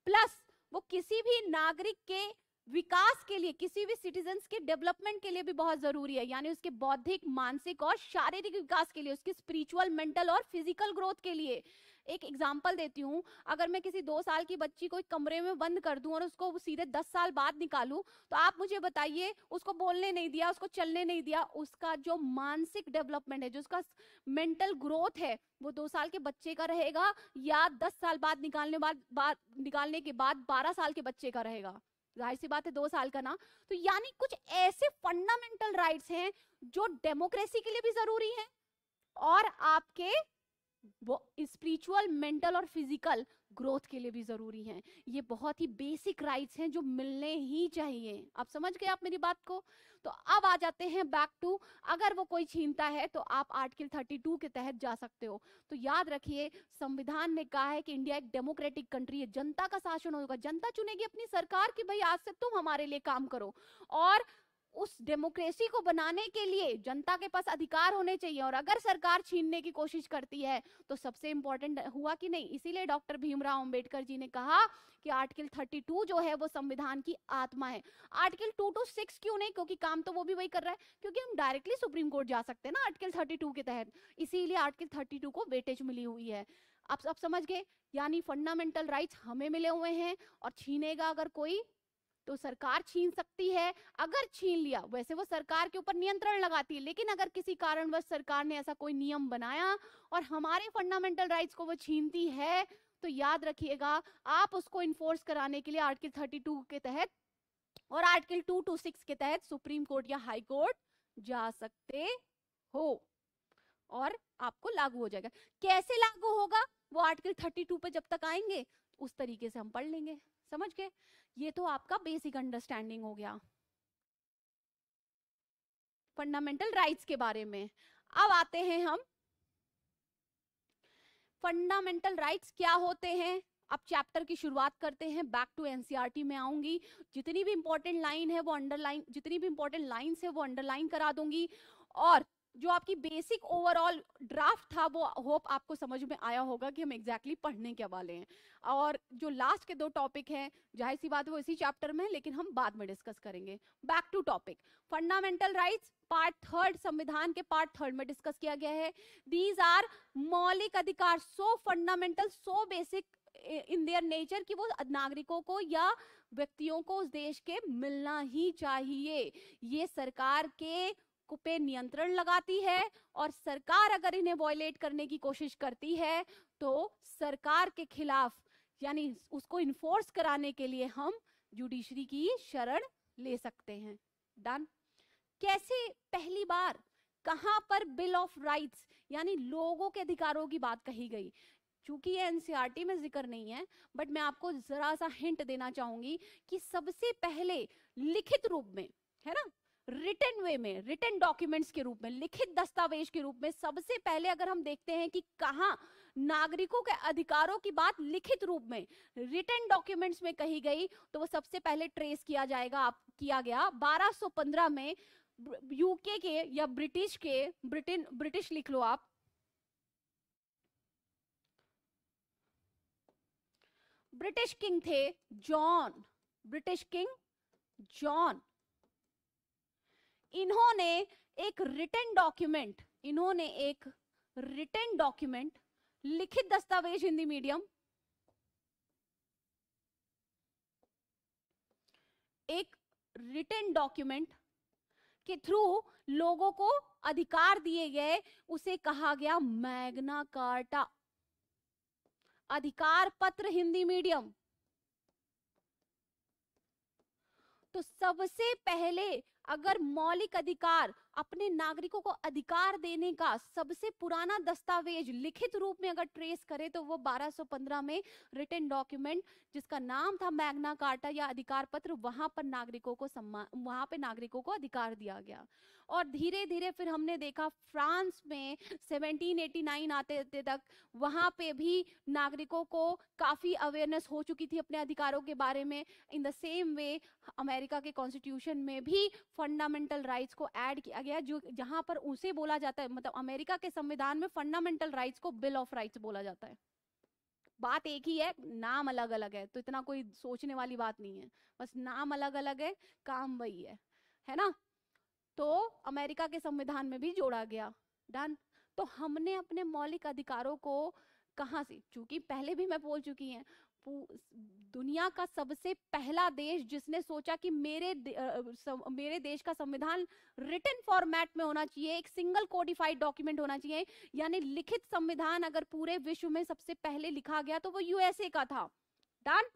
प्लस वो किसी भी नागरिक के विकास के लिए, किसी भी सिटीजन्स के डेवलपमेंट के लिए भी बहुत जरूरी है, यानी उसके बौद्धिक, मानसिक और शारीरिक विकास के लिए, उसकी स्पिरिचुअल, मेंटल और फिजिकल ग्रोथ के लिए। एक एग्जांपल देती हूँ, अगर मैं किसी 2 साल की बच्ची को एक कमरे में बंद कर दूं और उसको सीधे 10 साल बाद निकालूं, तो आप मुझे बताइए, उसको बोलने नहीं दिया, उसको चलने नहीं दिया, उसका जो मानसिक डेवलपमेंट है, जो उसका मेंटल ग्रोथ है, वो 2 साल के बच्चे का रहेगा या 10 साल बाद निकालने के बाद 12 साल के बच्चे का रहेगा। जाहिर सी बात है 2 साल का ना। तो यानी कुछ ऐसे फंडामेंटल राइट्स हैं जो डेमोक्रेसी के लिए भी जरूरी हैं और आपके वो स्पिरिचुअल, मेंटल और फिजिकल ग्रोथ के लिए भी जरूरी हैं। ये बहुत ही बेसिक राइट्स हैं जो मिलने ही चाहिए। आप समझ गए आप मेरी बात को। तो अब आ जाते हैं बैक टू, अगर वो कोई छीनता है तो आप आर्टिकल 32 के तहत जा सकते हो। तो याद रखिए, संविधान ने कहा है कि इंडिया एक डेमोक्रेटिक कंट्री है, जनता का शासन होगा, जनता चुनेगी अपनी सरकार की भाई आज से तुम हमारे लिए काम करो। और उस डेमोक्रेसी को बनाने के लिए जनता के पास अधिकार होने चाहिए। और अगर सरकार छीनने की कोशिश करती है तो सबसे इंपॉर्टेंट हुआ कि नहीं। इसीलिए डॉक्टर भीमराव अंबेडकर जी ने कहा कि आर्टिकल 32 जो है वो संविधान की आत्मा है। आर्टिकल 2 to 6 क्यों नहीं, क्योंकि काम तो वो भी वही कर रहा है, क्योंकि हम डायरेक्टली सुप्रीम कोर्ट जा सकते हैं ना आर्टिकल 32 के तहत। इसीलिए आर्टिकल 32 को वेटेज मिली हुई है। आप सब समझ गए, यानी फंडामेंटल राइट्स हमें मिले हुए हैं और छीनेगा अगर कोई तो सरकार छीन सकती है। अगर छीन लिया, वैसे वो सरकार के ऊपर नियंत्रण लगाती है, लेकिन अगर किसी कारणवश सरकार ने ऐसा कोई नियम बनाया और हमारे फंडामेंटल राइट्स को वो छीनती है, तो याद रखिएगा आप उसको इन्फोर्स कराने के लिए आर्टिकल 32 के तहत और आर्टिकल 2 to 6 के तहत सुप्रीम कोर्ट या हाई कोर्ट जा सकते हो और आपको लागू हो जाएगा। कैसे लागू होगा वो आर्टिकल 32 पे जब तक आएंगे उस तरीके से हम पढ़ लेंगे। समझ गए, ये तो आपका बेसिक अंडरस्टैंडिंग हो गया फंडामेंटल राइट्स के बारे में। अब आते हैं हम फंडामेंटल राइट्स क्या होते हैं। अब चैप्टर की शुरुआत करते हैं। बैक टू एनसीईआरटी में आऊंगी, जितनी भी इंपॉर्टेंट लाइन है वो अंडरलाइन, जितनी भी इंपॉर्टेंट लाइंस है वो अंडरलाइन करा दूंगी। और जो आपकी बेसिक ओवरऑल ड्राफ्ट था वो होप आपको समझ में आया होगा कि हम एग्जैक्टली पढ़ने क्या वाले हैं। और जो लास्ट के 2 टॉपिक हैं, जाहिर सी बात है वो इसी चैप्टर में है, लेकिन हम बाद में डिस्कस करेंगे। Back to topic, fundamental rights part 3, संविधान के पार्ट 3 में डिस्कस किया गया है। दीज आर मौलिक अधिकार, सो fundamental, so basic in their nature कि वो नागरिकों को या व्यक्तियों को उस देश के मिलना ही चाहिए। ये सरकार के पे नियंत्रण लगाती है और सरकार अगर इन्हें वायलेट करने की कोशिश करती है तो सरकार के खिलाफ, यानी उसको इन्फोर्स कराने के लिए हम जुडिशरी की शरण ले सकते हैं। डन। कैसे, पहली बार कहां पर बिल ऑफ राइट्स यानी लोगों के अधिकारों की बात कही गई। चूंकि ये एनसीईआरटी में जिक्र नहीं है, बट मैं आपको जरा सा हिंट देना चाहूंगी कि सबसे पहले लिखित रूप में, है ना, रिटन वे में, रिटन डॉक्यूमेंट्स के रूप में, लिखित दस्तावेज के रूप में सबसे पहले अगर हम देखते हैं कि कहां नागरिकों के अधिकारों की बात लिखित रूप में रिटन डॉक्यूमेंट्स में कही गई, तो वो सबसे पहले ट्रेस किया गया 1215 में यूके के या ब्रिटिश लिख लो आप, ब्रिटिश किंग थे जॉन, ब्रिटिश किंग जॉन। इन्होंने एक रिटन डॉक्यूमेंट, लिखित दस्तावेज हिंदी मीडियम, एक रिटन डॉक्यूमेंट के थ्रू लोगों को अधिकार दिए गए, उसे कहा गया मैग्ना कार्टा, अधिकार पत्र हिंदी मीडियम। तो सबसे पहले अगर मौलिक अधिकार, अपने नागरिकों को अधिकार देने का सबसे पुराना दस्तावेज लिखित रूप में अगर ट्रेस करें तो वो 1215 में रिटन डॉक्यूमेंट जिसका नाम था मैग्ना कार्टा या अधिकार पत्र, वहां पर नागरिकों को वहां पे नागरिकों को अधिकार दिया गया। और धीरे धीरे फिर हमने देखा फ्रांस में 1789 आते तक वहां पे भी नागरिकों को काफी अवेयरनेस हो चुकी थी अपने अधिकारों के बारे में। In the same way America के कॉन्स्टिट्यूशन में भी फंडामेंटल राइट्स को ऐड किया गया, जो जहां पर उसे बोला जाता है, मतलब अमेरिका के संविधान में फंडामेंटल राइट्स को बिल ऑफ राइट्स बोला जाता है। बात एक ही है, नाम अलग अलग है, तो इतना कोई सोचने वाली बात नहीं है, बस नाम अलग अलग है, काम वही है ना। तो अमेरिका के संविधान में भी जोड़ा गया। डन। तो हमने अपने मौलिक अधिकारों को कहां से, चूंकि पहले भी मैं बोल चुकी हैं, दुनिया का सबसे पहला देश जिसने सोचा कि मेरे देश का संविधान रिटन फॉर्मेट में होना चाहिए, एक सिंगल कोडिफाइड डॉक्यूमेंट होना चाहिए, यानी लिखित संविधान अगर पूरे विश्व में सबसे पहले लिखा गया तो वो यूएसए का था। डन।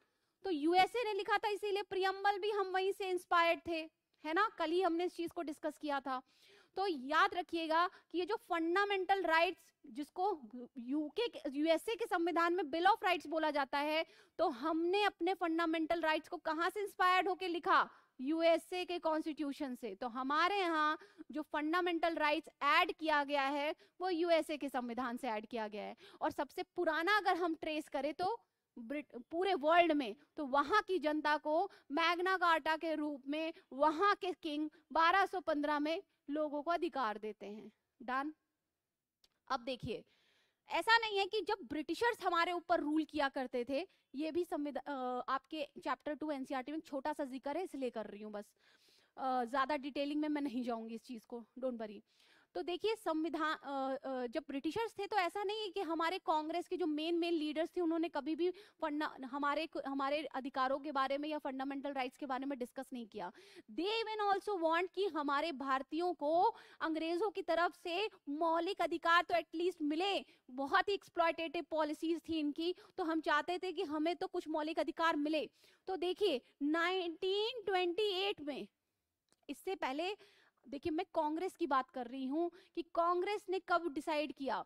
तो यूएसए ने लिखा था, इसीलिए प्रियम्बल भी हम वहीं से इंस्पायर्ड थे, है ना। कल ही हमने इस चीज को डिस्कस किया था। तो याद रखिएगा कि ये जो फंडामेंटल राइट्स जिसको यूएसए के संविधान में बिल ऑफ राइट्स बोला जाता है, तो हमने अपने फंडामेंटल राइट्स को कहां से इंस्पायर्ड होकर लिखा, यूएसए के कॉन्स्टिट्यूशन से। तो हमारे यहाँ जो फंडामेंटल राइट्स ऐड किया गया है वो यूएसए के संविधान से ऐड किया गया है। और सबसे पुराना अगर हम ट्रेस करें तो पूरे वर्ल्ड में, तो वहां की जनता को मैग्ना कार्टा के रूप में वहां के किंग 1215 में लोगों को अधिकार देते हैं। डन। अब देखिए, ऐसा नहीं है कि जब ब्रिटिशर्स हमारे ऊपर रूल किया करते थे, ये भी संविधान आपके चैप्टर 2 एनसीईआरटी में छोटा सा जिक्र है, इसलिए कर रही हूँ बस, ज्यादा डिटेलिंग में मैं नहीं जाऊंगी इस चीज को, डोंट वरी। तो देखिए संविधान जब ब्रिटिशर्स थे तो ऐसा नहीं है कि हमारे कांग्रेस के जो मेन लीडर्स थे उन्होंने कभी भी हमारे अधिकारों के बारे में या फंडामेंटल राइट्स के बारे में डिस्कस नहीं किया। दे इवन आल्सो वांट कि हमारे भारतीयों को अंग्रेजों की तरफ से मौलिक अधिकार तो एटलीस्ट मिले। बहुत ही एक्सप्लॉयटेटिव पॉलिसीज थी इनकी, तो हम चाहते थे कि हमें तो कुछ मौलिक अधिकार मिले। तो देखिए 1928 में, इससे पहले देखिए मैं कांग्रेस की बात कर रही हूं कि कांग्रेस ने कब डिसाइड किया,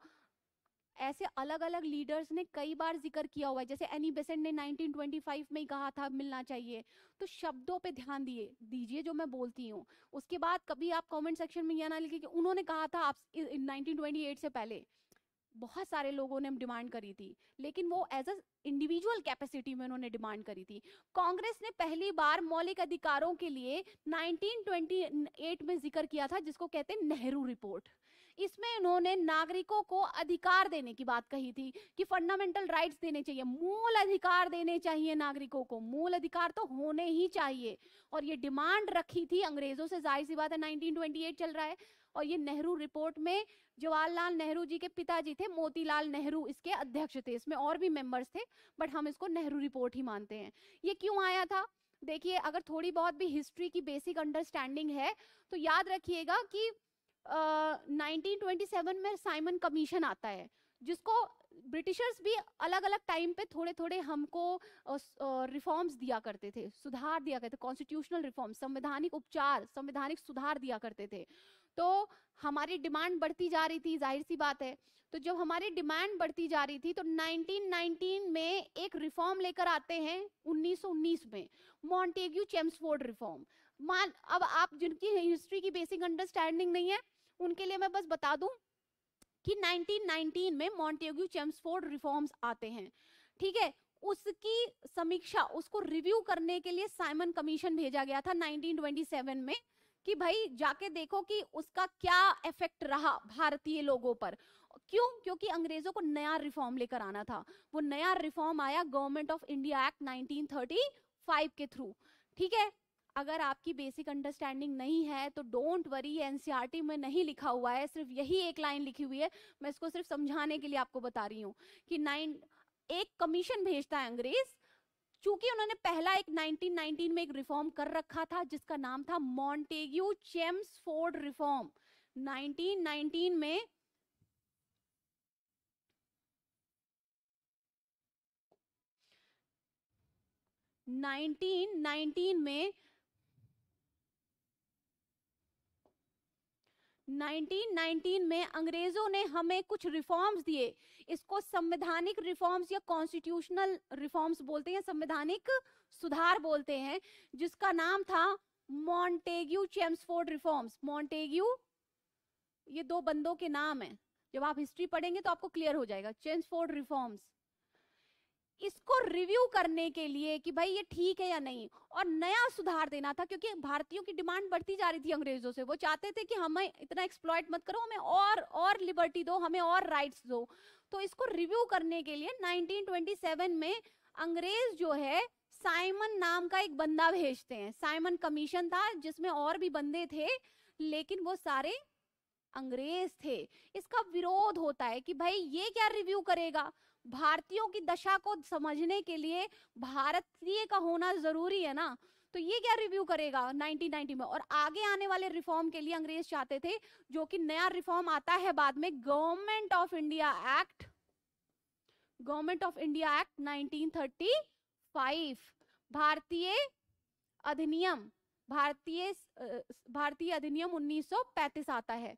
ऐसे अलग अलग लीडर्स ने कई बार जिक्र किया हुआ है, जैसे एनी बेसेंट ने 1925 में ही कहा था मिलना चाहिए। तो शब्दों पे ध्यान दीजिए जो मैं बोलती हूँ। उसके बाद कभी आप कमेंट सेक्शन में यह ना लिखिए कि उन्होंने कहा था आप 1928 से पहले। बहुत सारे लोगों ने डिमांड करी थी, लेकिन वो एज अ इंडिविजुअल कैपेसिटी में उन्होंने डिमांड करी थी। कांग्रेस ने पहली बार मौलिक अधिकारों के लिए 1928 में जिक्र किया था, जिसको कहते हैं नेहरू रिपोर्ट। इसमें उन्होंने नागरिकों को अधिकार देने की बात कही थी कि फंडामेंटल राइट्स देने चाहिए, मूल अधिकार देने चाहिए नागरिकों को, मूल अधिकार तो होने ही चाहिए। और ये डिमांड रखी थी अंग्रेजों से, जाहिर सी बात है 1928 चल रहा है। और ये नेहरू रिपोर्ट में जवाहरलाल नेहरू जी के पिताजी थे मोतीलाल नेहरू, इसके अध्यक्ष थे, इसमें और भी मेंबर्स थे, बट हम इसको नेहरू रिपोर्ट ही मानते हैं। ये क्यों आया था, देखिए अगर थोड़ी बहुत भी हिस्ट्री की बेसिक अंडरस्टैंडिंग है तो याद रखिएगा कि 1927 में साइमन कमीशन आता है, जिसको ब्रिटिशर्स भी अलग अलग टाइम पे थोड़े थोड़े हमको रिफॉर्म्स दिया करते थे, सुधार दिया करते थे, कॉन्स्टिट्यूशनल रिफॉर्म, संवैधानिक उपचार, संवैधानिक सुधार दिया करते थे। तो हमारी डिमांड बढ़ती जा रही थी, जाहिर सी बात है। तो जब हमारी डिमांड बढ़ती जा रही थी तो 1919 में एक रिफॉर्म लेकर आते हैं, 1919 में मॉन्टेग्यू चेम्सफोर्ड रिफॉर्म। अब आप जिनकी हिस्ट्री की बेसिक अंडरस्टैंडिंग नहीं है उनके लिए मैं बस बता दूं कि 1919 में मॉन्टेग्यू चेम्सफोर्ड रिफॉर्म्स आते हैं, ठीक है। उसकी समीक्षा, उसको रिव्यू करने के लिए साइमन कमीशन भेजा गया था 1927 में कि भाई जाके देखो कि उसका क्या इफेक्ट रहा भारतीय लोगों पर। क्यों? क्योंकि अंग्रेजों को नया रिफॉर्म लेकर आना था। वो नया रिफॉर्म आया गवर्नमेंट ऑफ इंडिया एक्ट 1935 के थ्रू, ठीक है। अगर आपकी बेसिक अंडरस्टैंडिंग नहीं है तो डोंट वरी, एनसीईआरटी में नहीं लिखा हुआ है, सिर्फ यही एक लाइन लिखी हुई है, मैं इसको सिर्फ समझाने के लिए आपको बता रही हूँ कि एक कमीशन भेजता है अंग्रेज, चूंकि उन्होंने पहला एक 1919 में एक रिफॉर्म कर रखा था जिसका नाम था मॉन्टेग्यू चेम्सफोर्ड रिफॉर्म। 1919 में 1919 में 1919 में अंग्रेजों ने हमें कुछ रिफॉर्म्स दिए, इसको संवैधानिक रिफॉर्म्स या कॉन्स्टिट्यूशनल रिफॉर्म्स बोलते हैं, संवैधानिक सुधार बोलते हैं, जिसका नाम था मॉन्टेग्यू चेम्सफोर्ड रिफॉर्म्स। मॉन्टेग्यू, ये दो बंदों के नाम हैं, जब आप हिस्ट्री पढ़ेंगे तो आपको क्लियर हो जाएगा। चेम्सफोर्ड रिफॉर्म्स, इसको रिव्यू करने के लिए कि भाई ये ठीक है या नहीं, और नया सुधार देना था, क्योंकि भारतीयों की डिमांड बढ़ती जा रही थी अंग्रेजों से। वो चाहते थे कि हमें इतना एक्सप्लॉइट मत करो, हमें और लिबर्टी दो, हमें और राइट्स दो। तो इसको रिव्यू करने के लिए 1927 में अंग्रेज जो है साइमन नाम का एक बंदा भेजते हैं। साइमन कमीशन था जिसमें और भी बंदे थे, लेकिन वो सारे अंग्रेज थे। इसका विरोध होता है कि भाई ये क्या रिव्यू करेगा, भारतीयों की दशा को समझने के लिए भारतीय का होना जरूरी है ना, तो ये क्या रिव्यू करेगा 1990 में। और आगे आने वाले रिफॉर्म के लिए अंग्रेज चाहते थे, जो कि नया रिफॉर्म आता है बाद में, government of India act, government of India act 1935, भारतीय अधिनियम, भारतीय अधिनियम 1935 आता है।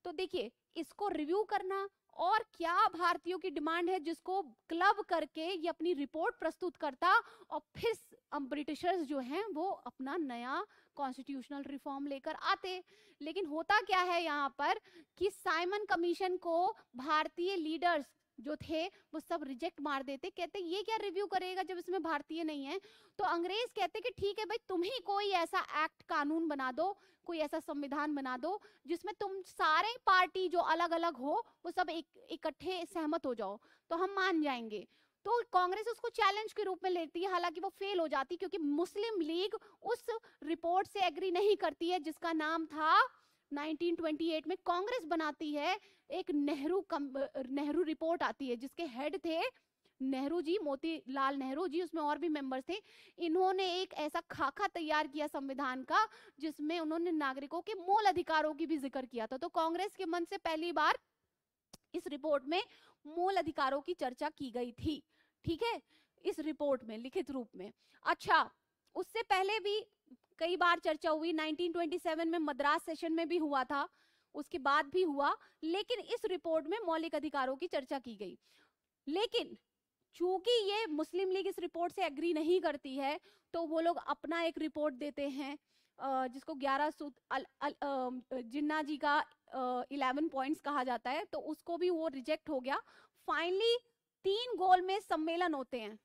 तो देखिए, इसको रिव्यू करना और क्या भारतीयों की डिमांड है, जिसको क्लब करके ये अपनी रिपोर्ट प्रस्तुत करता, और फिर ब्रिटिशर्स जो हैं वो अपना नया कॉन्स्टिट्यूशनल रिफॉर्म लेकर आते। लेकिन होता क्या है यहाँ पर कि साइमन कमीशन को भारतीय लीडर्स जो थे वो सब रिजेक्ट मार देते, कहते ये क्या रिव्यू करेगा जब इसमें भारतीय नहीं है। तो अंग्रेज कहते कि ठीक है भाई, तुम ही कोई ऐसा एक्ट, कानून बना दो, कोई ऐसा संविधान बना दो जिसमें तुम सारे पार्टी जो अलग अलग हो वो सब इकट्ठे सहमत हो जाओ, तो हम मान जाएंगे। तो कांग्रेस उसको चैलेंज के रूप में लेती है, हालांकि वो फेल हो जाती, क्योंकि मुस्लिम लीग उस रिपोर्ट से एग्री नहीं करती है, जिसका नाम था 1928 में कांग्रेस बनाती है एक नेहरू रिपोर्ट आती है, जिसके हेड थे नेहरू जी, मोतीलाल नेहरू जी, उसमें और भी मेंबर्स थे। इन्होंने एक ऐसा खाका तैयार किया संविधान का, जिसमें उन्होंने नागरिकों के मूल अधिकारों की भी जिक्र किया था। तो कांग्रेस के मन से पहली बार इस रिपोर्ट में मूल अधिकारों की चर्चा की गई थी, ठीक है, इस रिपोर्ट में लिखित रूप में। अच्छा, उससे पहले भी कई बार चर्चा हुई, 1927 में मद्रास सेशन में भी हुआ था, उसके बाद भी हुआ, लेकिन इस रिपोर्ट में मौलिक अधिकारों की चर्चा की गई। लेकिन चूंकि ये मुस्लिम लीग इस रिपोर्ट से एग्री नहीं करती है, तो वो लोग अपना एक रिपोर्ट देते हैं, जिसको 11 जिन्ना जी का 11 पॉइंट्स कहा जाता है, तो उसको भी वो रिजेक्ट हो गया। फाइनली 3 गोल में सम्मेलन होते हैं,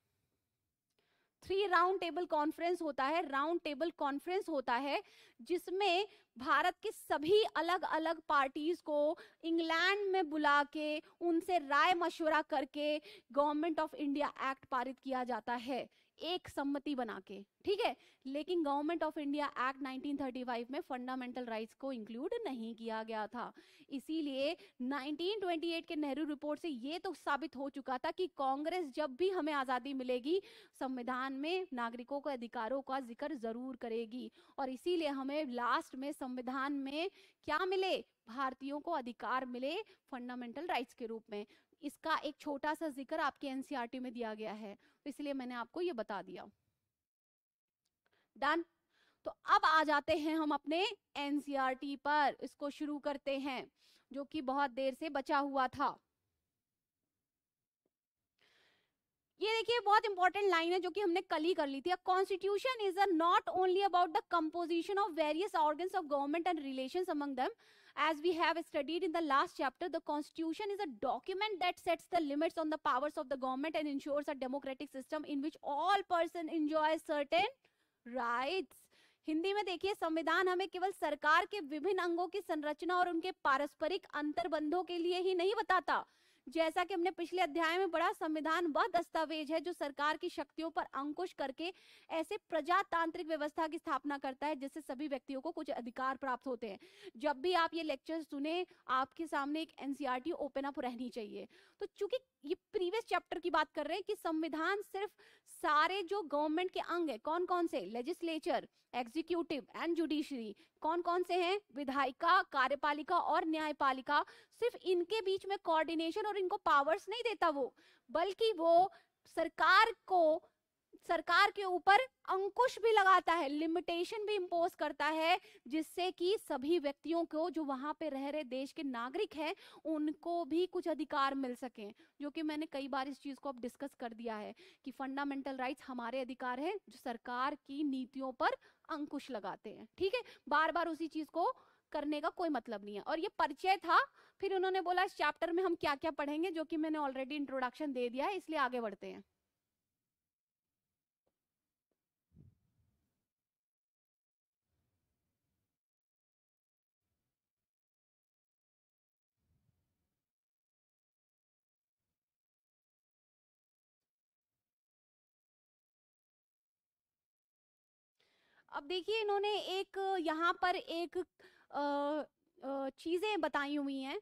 3 राउंड टेबल कॉन्फ्रेंस होता है, राउंड टेबल कॉन्फ्रेंस होता है, जिसमें भारत के सभी अलग अलग पार्टीज को इंग्लैंड में बुला के उनसे राय मशवरा करके गवर्नमेंट ऑफ इंडिया एक्ट पारित किया जाता है, एक सम्मति बना के, ठीक है। लेकिन गवर्नमेंट ऑफ इंडिया एक्ट 1935 में फंडामेंटल राइट्स को इंक्लूड नहीं किया गया था। इसीलिए 1928 के नेहरू रिपोर्ट से ये तो साबित हो चुका था कि कांग्रेस जब भी हमें आजादी मिलेगी, संविधान में नागरिकों के अधिकारों का जिक्र जरूर करेगी, और इसीलिए हमें लास्ट में संविधान में क्या मिले, भारतीयों को अधिकार मिले फंडामेंटल राइट्स के रूप में। इसका एक छोटा सा जिक्र आपके एनसीईआरटी में दिया गया है, इसलिए मैंने आपको ये बता दिया। डन। तो अब आ जाते हैं हम अपने एनसीईआरटी पर, इसको शुरू करते हैं, जो कि बहुत देर से बचा हुआ था। ये देखिए, बहुत इंपॉर्टेंट लाइन है जो कि हमने कल ही कर ली थी। Constitution is not only about the composition of various organs of government and relations among them, as we have studied in the last chapter. The constitution is a document that sets the limits on the powers of the government and ensures a democratic system in which all person enjoy certain rights. Hindi में देखिए, संविधान हमें केवल सरकार के विभिन्न अंगों की संरचना और उनके पारस्परिक अंतर्बंधों के लिए ही नहीं बताता। जैसा कि हमने पिछले अध्याय में पढ़ा, संविधान वह दस्तावेज है जो सरकार की शक्तियों पर अंकुश करके ऐसे प्रजातांत्रिक व्यवस्था की स्थापना करता है जिससे सभी व्यक्तियों को कुछ अधिकार प्राप्त होते हैं। जब भी आप ये लेक्चर सुने, आपके सामने एक एनसीईआरटी ओपन अप रहनी चाहिए। तो चूंकि ये प्रीवियस चैप्टर की बात कर रहे हैं कि संविधान सिर्फ सारे जो गवर्नमेंट के अंग है, कौन कौन से, लेजिस्लेचर, एग्जीक्यूटिव एंड जुडिशरी, कौन कौन से हैं, विधायिका, कार्यपालिका और न्यायपालिका, सिर्फ इनके बीच में कोऑर्डिनेशन और इनको पावर्स नहीं देता वो, बल्कि वो सरकार को सरकार के ऊपर अंकुश भी लगाता है, लिमिटेशन भी इम्पोज करता है, जिससे कि सभी व्यक्तियों को जो वहां पे रह रहे देश के नागरिक हैं उनको भी कुछ अधिकार मिल सके, जो कि मैंने कई बार इस चीज को अब डिस्कस कर दिया है कि फंडामेंटल राइट्स हमारे अधिकार हैं जो सरकार की नीतियों पर अंकुश लगाते हैं। ठीक है, बार बार उसी चीज को करने का कोई मतलब नहीं है। और ये परिचय था, फिर उन्होंने बोला इस चैप्टर में हम क्या क्या पढ़ेंगे, जो कि मैंने ऑलरेडी इंट्रोडक्शन दे दिया है, इसलिए आगे बढ़ते हैं। अब देखिए इन्होंने एक यहाँ पर एक चीजें बताई हुई हैं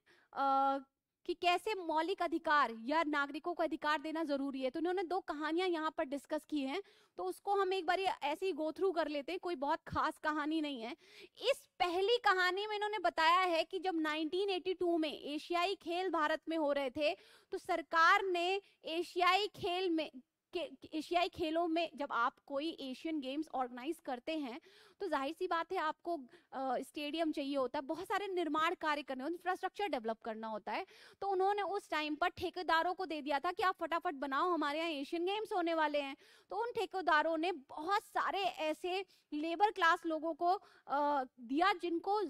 कि कैसे मौलिक अधिकार या नागरिकों को अधिकार देना जरूरी है। तो इन्होंने दो कहानियां यहाँ पर डिस्कस की हैं, तो उसको हम एक बार ऐसे ही गो थ्रू कर लेते हैं, कोई बहुत खास कहानी नहीं है। इस पहली कहानी में इन्होंने बताया है कि जब 1982 में एशियाई खेल भारत में हो रहे थे, तो सरकार ने एशियाई खेलों में जब आप कोई एशियन गेम्स ऑर्गेनाइज करते हैं तो जाहिर सी बात है आपको स्टेडियम चाहिए होता है, बहुत सारे निर्माण कार्य करने होते हैं, इंफ्रास्ट्रक्चर डेवलप करना होता है। तो उन्होंने उस टाइम पर ठेकेदारों को दे दिया था कि आप फटाफट बनाओ, हमारे यहाँ एशियन गेम्स होने वाले हैं। तो उन ठेकेदारों ने बहुत सारे ऐसे लेबर क्लास लोगों को दिया जिनको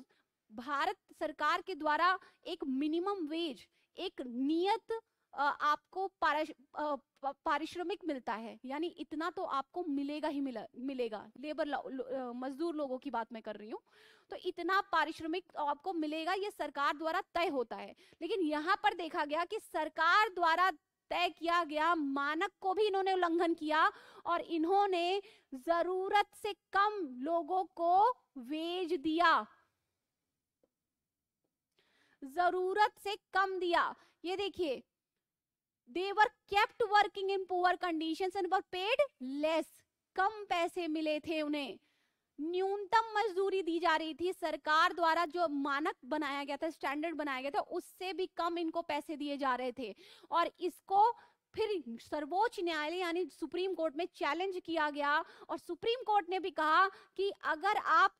भारत सरकार के द्वारा एक मिनिमम वेज, एक नियत आपको पारिश्रमिक मिलता है, यानी इतना तो आपको मिलेगा ही मिलेगा। लेबर मजदूर लोगों की बात मैं कर रही हूँ, तो इतना पारिश्रमिक आपको मिलेगा, ये सरकार द्वारा तय होता है। लेकिन यहाँ पर देखा गया कि सरकार द्वारा तय किया गया मानक को भी इन्होंने उल्लंघन किया और इन्होंने जरूरत से कम लोगों को वेज दिया, जरूरत से कम दिया। ये देखिए, they were kept working in poor conditions and were paid less, कम पैसे मिले थे उन्हें, न्यूनतम मजदूरी दी जा रही थी, सरकार द्वारा जो मानक बनाया गया था, स्टैंडर्ड बनाया गया था, उससे भी कम इनको पैसे दिए जा रहे थे। और इसको फिर सर्वोच्च न्यायालय यानी सुप्रीम कोर्ट में चैलेंज किया गया और सुप्रीम कोर्ट ने भी कहा कि अगर आप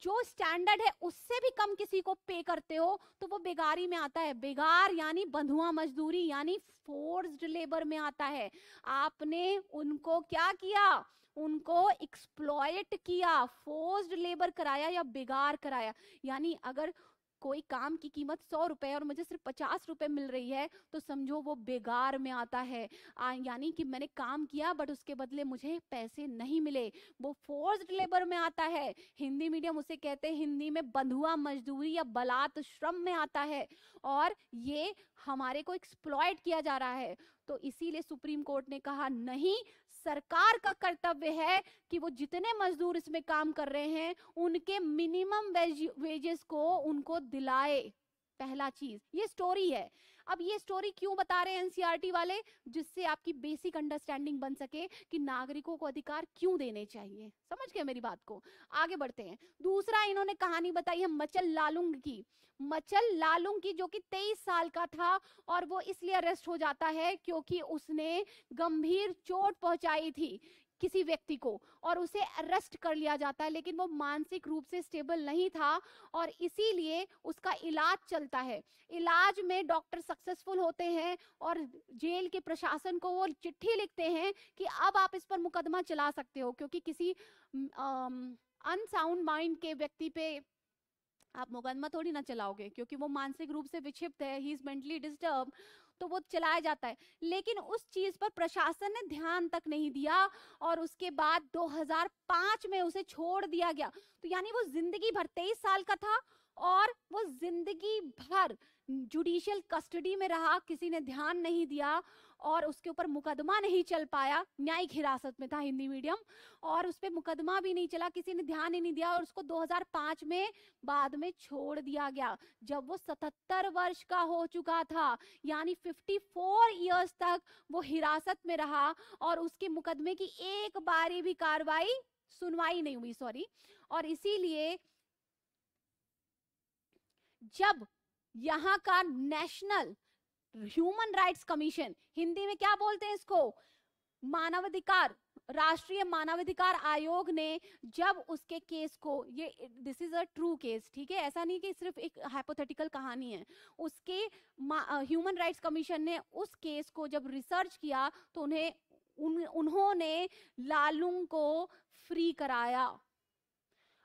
जो स्टैंडर्ड है उससे भी कम किसी को पे करते हो तो वो बेगारी में आता है। बेगार यानी बंधुआ मजदूरी, यानी फोर्स्ड लेबर में आता है। आपने उनको क्या किया, उनको एक्सप्लॉयट किया, फोर्स्ड लेबर कराया या बेगार कराया। यानी अगर कोई काम की कीमत 100 रुपए और मुझे सिर्फ 50 रुपए मिल रही है तो समझो वो बेगार में आता है। यानी कि मैंने काम किया बट उसके बदले मुझे पैसे नहीं मिले, वो फोर्स्ड लेबर में आता है। हिंदी मीडियम उसे कहते हैं हिंदी में बंधुआ मजदूरी या बलात् श्रम में आता है, और ये हमारे को एक्सप्लॉयट किया जा रहा है। तो इसीलिए सुप्रीम कोर्ट ने कहा नहीं, सरकार का कर्तव्य है कि वो जितने मजदूर इसमें काम कर रहे हैं उनके मिनिमम वेजेस को उनको दिलाए। पहला चीज ये स्टोरी है। अब ये स्टोरी क्यों बता रहे हैं एनसीईआरटी वाले, जिससे आपकी बेसिक अंडरस्टैंडिंग बन सके कि नागरिकों को अधिकार क्यों देने चाहिए। समझ गए मेरी बात को, आगे बढ़ते हैं। दूसरा इन्होंने कहानी बताई है मचल लालुंग की। मचल लालुंग की जो कि 23 साल का था और वो इसलिए अरेस्ट हो जाता है क्योंकि उसने गंभीर चोट पहुंचाई थी किसी व्यक्ति को और उसे अरेस्ट कर लिया जाता है, लेकिन वो मानसिक रूप से स्टेबल नहीं था और इसीलिए उसका इलाज चलता है। इलाज में डॉक्टर सक्सेसफुल होते हैं और जेल के प्रशासन को वो चिट्ठी लिखते हैं कि अब आप इस पर मुकदमा चला सकते हो, क्योंकि किसी अनसाउंड माइंड के व्यक्ति पे आप मुकदमा थोड़ी ना चलाओगे, क्योंकि वो मानसिक रूप से विक्षिप्त है, ही इज मेंटली डिस्टर्ब, तो वो चलाया जाता है। लेकिन उस चीज पर प्रशासन ने ध्यान तक नहीं दिया और उसके बाद 2005 में उसे छोड़ दिया गया। तो यानी वो जिंदगी भर 23 साल का था और वो जिंदगी भर जुडिशियल कस्टडी में रहा, किसी ने ध्यान नहीं दिया और उसके ऊपर मुकदमा नहीं चल पाया। न्यायिक हिरासत में था हिंदी मीडियम, और उस पर मुकदमा भी नहीं चला, किसी ने ध्यान ही नहीं दिया और उसको 2005 में बाद में छोड़ दिया गया जब वो 77 वर्ष का हो चुका था। यानी 54 इयर्स तक वो हिरासत में रहा और उसके मुकदमे की एक बारी भी कार्रवाई सुनवाई नहीं हुई, सॉरी। और इसीलिए जब यहां का national human rights commission, Hindi में क्या बोलते हैं इसको, मानवाधिकार राष्ट्रीय मानवाधिकार आयोग ने जब उसके केस को, ये this is a true case, ठीक है, ऐसा नहीं कि सिर्फ एक हाइपोथेटिकल कहानी है, उसके ह्यूमन राइट्स कमीशन ने उस केस को जब रिसर्च किया तो उन्होंने लालूंग को फ्री कराया।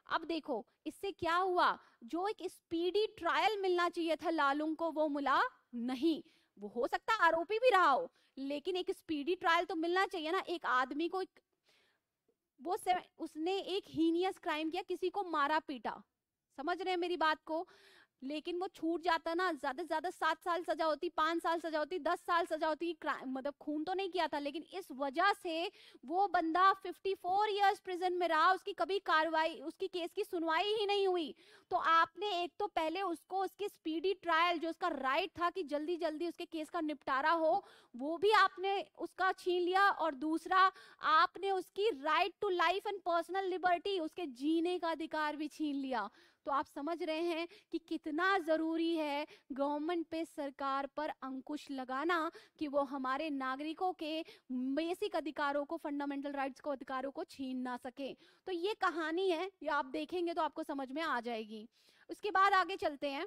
अब देखो इससे क्या हुआ, जो एक स्पीडी ट्रायल मिलना चाहिए था लालूंग को वो मिला नहीं। वो हो सकता आरोपी भी रहा हो, लेकिन एक स्पीडी ट्रायल तो मिलना चाहिए ना। एक आदमी को उसने एक हीनियस क्राइम किया, किसी को मारा पीटा, समझ रहे हैं मेरी बात को, लेकिन वो छूट जाता ना, ज्यादा से ज्यादा 7 साल सजा होती, 5 साल सजा होती, 10 साल सजा होती, मतलब खून तो नहीं किया था, लेकिन इस वजह से वो बंदा 54 इयर्स प्रिजन में रहा, उसकी कभी कार्रवाई, उसकी केस की सुनवाई ही नहीं हुई। तो आपने एक तो पहले उसको उसकी स्पीडी ट्रायल, जो उसका राइट था कि जल्दी जल्दी उसके केस का निपटारा हो, वो भी आपने उसका छीन लिया, और दूसरा आपने उसकी right to life and personal liberty, उसके जीने का अधिकार भी छीन लिया। तो आप समझ रहे हैं कि कितना जरूरी है गवर्नमेंट पे, सरकार पर अंकुश लगाना कि वो हमारे नागरिकों के बेसिक अधिकारों को, फंडामेंटल राइट्स को, अधिकारों को छीन ना सके। तो ये कहानी है, ये आप देखेंगे तो आपको समझ में आ जाएगी। उसके बाद आगे चलते हैं।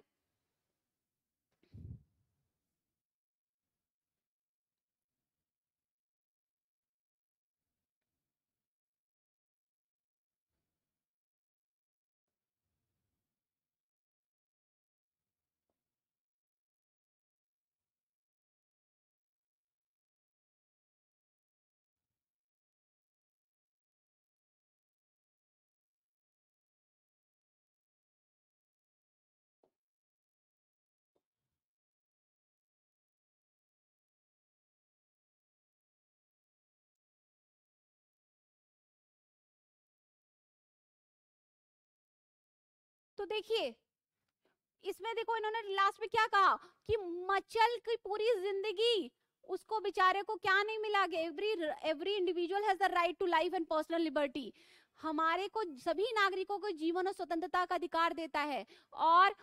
तो देखिए इसमें देखो इन्होंने लास्ट में क्या कहा कि मचल की पूरी जिंदगी उसको बेचारे को क्या नहीं मिला, every individual has the right to life and personal liberty. हमारे को सभी नागरिकों को जीवन और स्वतंत्रता का अधिकार देता है, और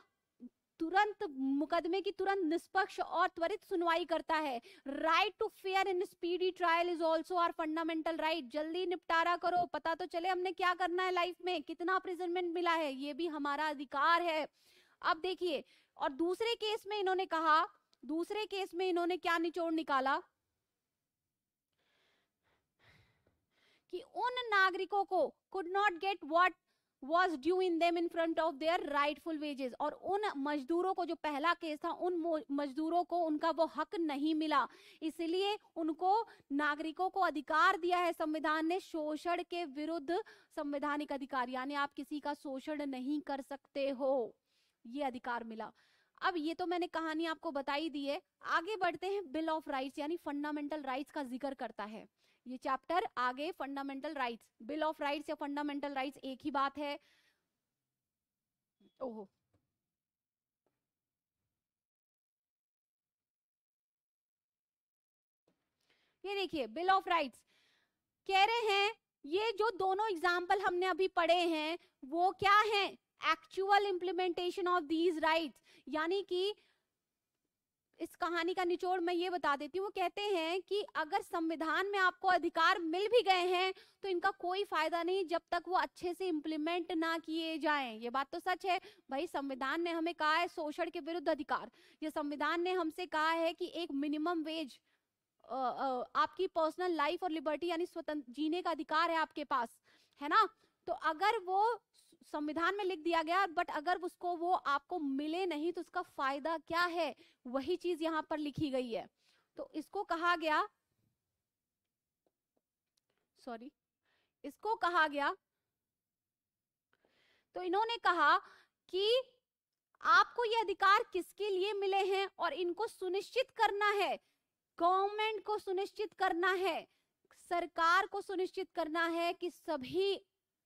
तुरंत मुकदमे की तुरंत निष्पक्ष और त्वरित सुनवाई करता है। Right to fair and speedy trial is also our fundamental right. जल्दी निपटारा करो, पता तो चले हमने क्या करना है लाइफ में, कितना प्रिजनमेंट मिला है, ये भी हमारा अधिकार है। अब देखिए, और दूसरे केस में इन्होंने कहा, दूसरे केस में इन्होंने क्या निचोड़ निकाला कि उन नागरिकों को could not get what was due in them in front of their rightful wages, और उन मजदूरों को, जो पहला केस था, उन मजदूरों को उनका वो हक नहीं मिला, इसलिए उनको, नागरिकों को अधिकार दिया है संविधान ने शोषण के विरुद्ध संवैधानिक अधिकार, यानी आप किसी का शोषण नहीं कर सकते हो, ये अधिकार मिला। अब ये तो मैंने कहानी आपको बताई दी है, आगे बढ़ते हैं। बिल ऑफ राइट्स यानी फंडामेंटल राइट्स का जिक्र करता है ये चैप्टर आगे। Fundamental rights, bill of rights या फंडामेंटल राइट्स एक ही बात है। ओहो, ये देखिए बिल ऑफ राइट्स कह रहे हैं, ये जो दोनों एग्जाम्पल हमने अभी पढ़े हैं वो क्या है, actual implementation of these rights. यानी कि इस कहानी का निचोड़ मैं ये बता देती हूँ, वो कहते हैं कि अगर संविधान में आपको अधिकार मिल भी गए हैं तो इनका कोई फायदा नहीं जब तक वो अच्छे से इंप्लीमेंट ना किए जाएं। ये बात तो सच है भाई, संविधान ने हमें कहा है शोषण के विरुद्ध अधिकार, ये संविधान ने हमसे कहा है कि एक मिनिमम वेज, आपकी पर्सनल लाइफ और लिबर्टी यानी स्वतंत्र जीने का अधिकार है आपके पास, है ना। तो अगर वो संविधान में लिख दिया गया, बट अगर उसको वो आपको मिले नहीं तो उसका फायदा क्या है, वही चीज यहां पर लिखी गई है। तो इसको कहा गया, सॉरी, इसको कहा गया, तो इन्होंने कहा कि आपको ये अधिकार किसके लिए मिले हैं और इनको सुनिश्चित करना है, गवर्नमेंट को सुनिश्चित करना है, सरकार को सुनिश्चित करना है कि सभी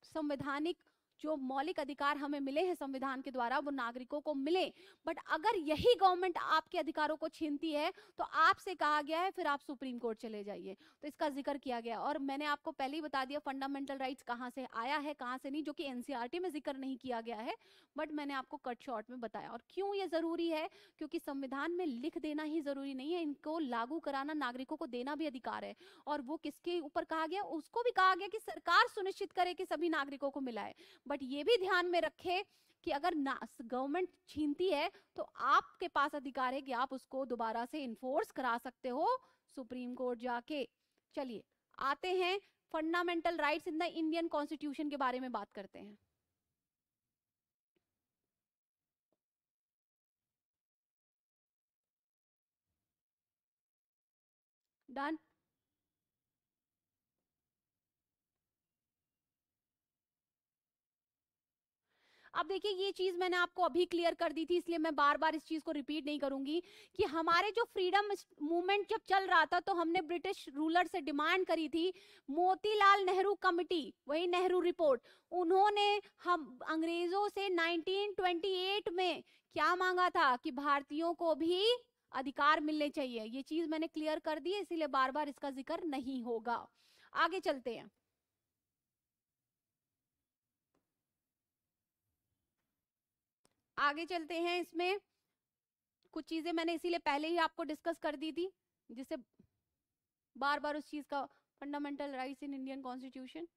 संवैधानिक जो मौलिक अधिकार हमें मिले हैं संविधान के द्वारा वो नागरिकों को मिले। बट अगर यही गवर्नमेंट आपके अधिकारों को छीनती है तो आपसे कहा गया है फिर आप सुप्रीम कोर्ट चले जाइए। तो इसका जिक्र किया गया और मैंने आपको पहले ही बता दिया फंडामेंटल राइट्स कहाँ से आया है कहाँ से नहीं, जो कि एनसीईआरटी में जिक्र नहीं किया गया है, बट मैंने आपको कट शॉर्ट में बताया। और क्यों ये जरूरी है, क्योंकि संविधान में लिख देना ही जरूरी नहीं है, इनको लागू कराना नागरिकों को देना भी अधिकार है। और वो किसके ऊपर कहा गया, उसको भी कहा गया कि सरकार सुनिश्चित करे कि सभी नागरिकों को मिला है। बट ये भी ध्यान में रखे कि अगर गवर्नमेंट छीनती है तो आपके पास अधिकार है कि आप उसको दोबारा से इन्फोर्स करा सकते हो सुप्रीम कोर्ट जाके। चलिए आते हैं fundamental rights in the Indian constitution के बारे में बात करते हैं। डन। अब देखिए ये चीज मैंने आपको अभी क्लियर कर दी थी, इसलिए मैं बार बार इस चीज को रिपीट नहीं करूंगी कि हमारे जो फ्रीडम मूवमेंट जब चल रहा था तो हमने ब्रिटिश रूलर से डिमांड करी थी, मोतीलाल नेहरू कमिटी, वही नेहरू रिपोर्ट, उन्होंने हम अंग्रेजों से 1928 में क्या मांगा था कि भारतीयों को भी अधिकार मिलने चाहिए। ये चीज मैंने क्लियर कर दी है, इसीलिए बार बार इसका जिक्र नहीं होगा। आगे चलते हैं। आगे चलते हैं, इसमें कुछ चीजें मैंने इसीलिए पहले ही आपको डिस्कस कर दी थी, जिससे बार बार उस चीज का fundamental rights in Indian constitution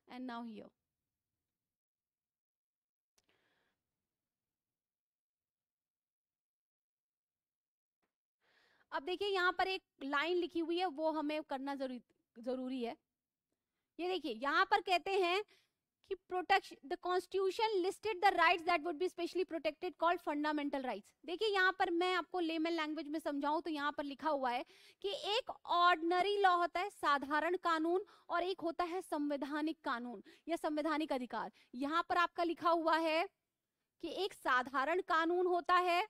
and now here. अब देखिए यहाँ पर एक लाइन लिखी हुई है, वो हमें करना जरूरी है। ये देखिए यहाँ पर कहते हैं कि protection the constitution listed the rights that would be specially protected called fundamental rights. देखिए यहाँ पर मैं आपको लेमन लैंग्वेज में समझाऊं तो यहाँ पर लिखा हुआ है कि एक ऑर्डिनरी लॉ होता है, साधारण कानून, और एक होता है संवैधानिक कानून या संवैधानिक अधिकार। यहाँ पर आपका लिखा हुआ है कि एक साधारण कानून होता है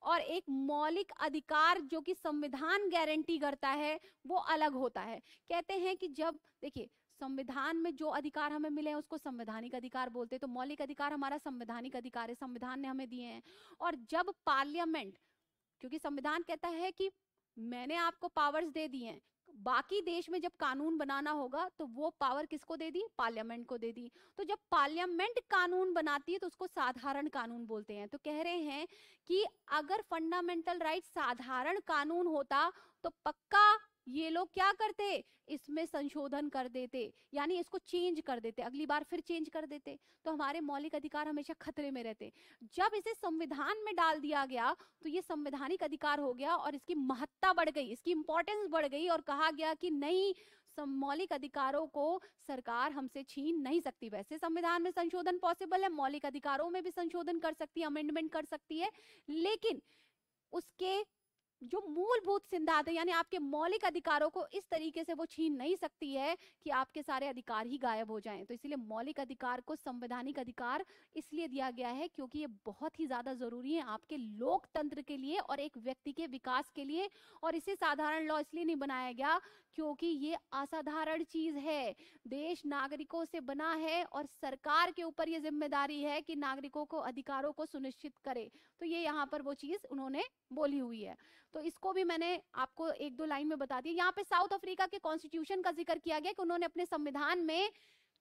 और एक मौलिक अधिकार जो कि संविधान गारंटी करता है वो अलग होता है। कहते हैं कि जब देखिए संविधान में जो अधिकार हमें मिले हैं उसको संवैधानिक अधिकार बोलते हैं, तो मौलिक अधिकार हमारा संवैधानिक अधिकार है, संविधान ने हमें दिए हैं। और जब पार्लियामेंट, क्योंकि संविधान कहता है कि मैंने आपको पावर्स दे दिए हैं, बाकी देश में जब कानून बनाना होगा तो वो पावर किसको दे दी, पार्लियामेंट को दे दी। तो जब पार्लियामेंट कानून बनाती है तो उसको साधारण कानून बोलते हैं। तो कह रहे हैं कि अगर फंडामेंटल राइट साधारण कानून होता तो पक्का ये लोग क्या करते, इसमें संशोधन कर देते, यानी इसको चेंज कर देते, अगली बार फिर चेंज कर देते, तो हमारे मौलिक अधिकार हमेशा खतरे में रहते। जब इसे संविधान में डाल दिया गया तो ये संवैधानिक अधिकार हो गया और इसकी महत्ता बढ़ गई, इसकी इंपॉर्टेंस बढ़ गई और कहा गया कि नहीं, मौलिक अधिकारों को सरकार हमसे छीन नहीं सकती। वैसे संविधान में संशोधन पॉसिबल है, मौलिक अधिकारों में भी संशोधन कर सकती है, अमेंडमेंट कर सकती है, लेकिन उसके जो मूलभूत सिद्धांत है यानी आपके मौलिक अधिकारों को इस तरीके से वो छीन नहीं सकती है कि आपके सारे अधिकार ही गायब हो जाएं। तो इसलिए मौलिक अधिकार को संवैधानिक अधिकार इसलिए दिया गया है क्योंकि ये बहुत ही ज्यादा जरूरी है आपके लोकतंत्र के लिए और एक व्यक्ति के विकास के लिए। और इसे साधारण लॉ इसलिए नहीं बनाया गया क्योंकि ये असाधारण चीज है, देश नागरिकों से बना है और सरकार के ऊपर ये जिम्मेदारी है कि नागरिकों को अधिकारों को सुनिश्चित करे। तो ये यहाँ पर वो चीज उन्होंने बोली हुई है। तो इसको भी मैंने आपको एक दो लाइन में बता दिया। यहाँ पे साउथ अफ्रीका के कॉन्स्टिट्यूशन का जिक्र किया गया कि उन्होंने अपने संविधान में,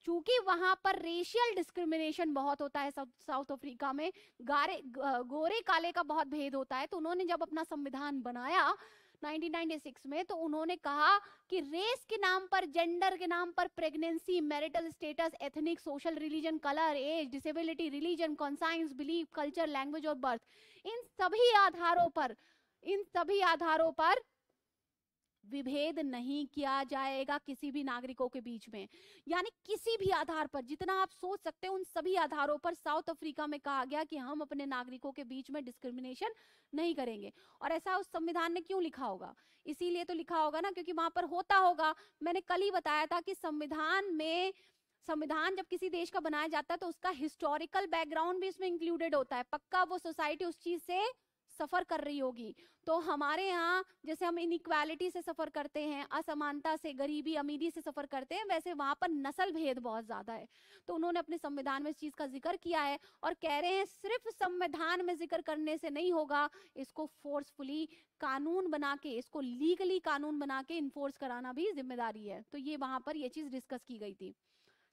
चूंकि वहां पर रेशियल डिस्क्रिमिनेशन बहुत होता है साउथ अफ्रीका में, गोरे काले का बहुत भेद होता है, तो उन्होंने जब अपना संविधान बनाया 1996 में तो उन्होंने कहा कि रेस के नाम पर, जेंडर के नाम पर, pregnancy, marital status, ethnic, social, religion, colour, age, disability, religion, conscience, belief, culture, language और बर्थ, इन सभी आधारों पर विभेद नहीं किया जाएगा किसी भी नागरिकों के बीच में। यानी किसी भी आधार पर, जितना आप सोच सकते हैं उन सभी आधारों पर साउथ अफ्रीका में कहा गया कि हम अपने नागरिकों के बीच में डिस्क्रिमिनेशन नहीं करेंगे। और ऐसा उस संविधान ने क्यों लिखा होगा, इसीलिए तो लिखा होगा ना क्योंकि वहां पर होता होगा। मैंने कल ही बताया था कि संविधान जब किसी देश का बनाया जाता है तो उसका हिस्टोरिकल बैकग्राउंड भी इसमें इंक्लूडेड होता है। पक्का वो सोसाइटी उस चीज से सफर कर रही होगी। तो हमारे यहाँ जैसे हम इनइक्वालिटी से सफर करते हैं, असमानता से, गरीबी अमीरी से सफर करते हैं, वैसे वहां पर नस्ल भेद बहुत ज्यादा है। तो उन्होंने अपने संविधान में इस चीज का जिक्र किया है और कह रहे हैं सिर्फ संविधान में जिक्र करने से नहीं होगा, इसको फोर्सफुली कानून बना के, इसको लीगली कानून बना के इन्फोर्स कराना भी जिम्मेदारी है। तो ये वहां पर ये चीज डिस्कस की गई थी।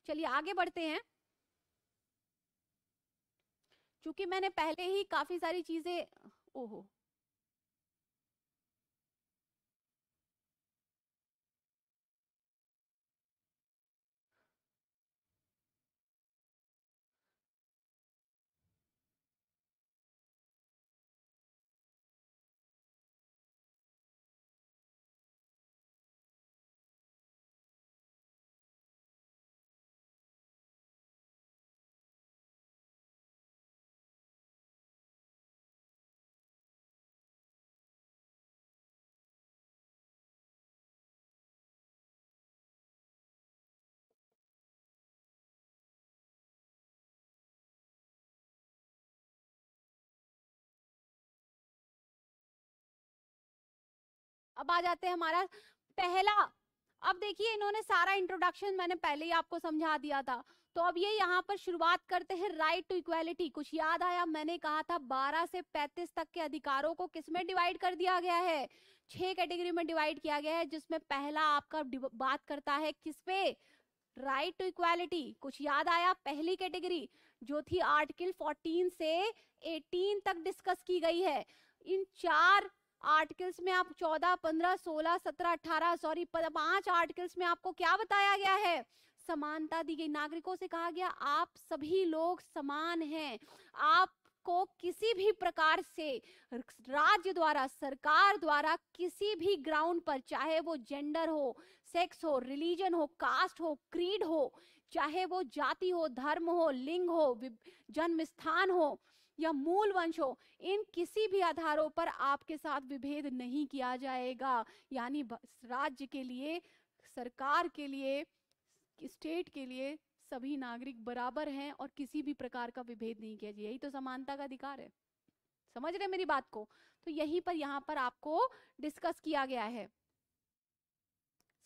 चलिए आगे बढ़ते हैं। चूंकि मैंने पहले ही काफी सारी चीजें, ओहो, अब आ जाते हैं हमारा पहला। अब देखिए इन्होंने सारा इंट्रोडक्शन मैंने पहले ही आपको समझा दिया था। तो अब ये यहाँ पर शुरुआत करते हैं राइट टू इक्वालिटी। कुछ याद आया? मैंने कहा था 12 से 35 तक के अधिकारों को किसमें डिवाइड कर दिया गया है? 6 कैटेगरी में डिवाइड किया गया है, जिसमें पहला आपका बात करता है किस पे? Right to equality. कुछ याद आया? पहली कैटेगरी जो थी आर्टिकल 14 से 18 तक डिस्कस की गई है। इन 4 आर्टिकल्स में आप 14, 15, 16, 17, 18 सॉरी 5 आर्टिकल्स में आपको क्या बताया गया है? समानता दी गई। नागरिकों से कहा गया आप सभी लोग समान हैं, आपको किसी भी प्रकार से राज्य द्वारा, सरकार द्वारा किसी भी ग्राउंड पर, चाहे वो जेंडर हो, सेक्स हो, रिलीजन हो, कास्ट हो, क्रीड हो, चाहे वो जाति हो, धर्म हो, लिंग हो, जन्म स्थान हो या मूल वंश हो, इन किसी भी आधारों पर आपके साथ विभेद नहीं किया जाएगा। यानी राज्य के लिए, सरकार के लिए, स्टेट के लिए सभी नागरिक बराबर हैं और किसी भी प्रकार का विभेद नहीं किया जाए। यही तो समानता का अधिकार है। समझ रहे मेरी बात को? तो यहीं पर यहाँ पर आपको डिस्कस किया गया है।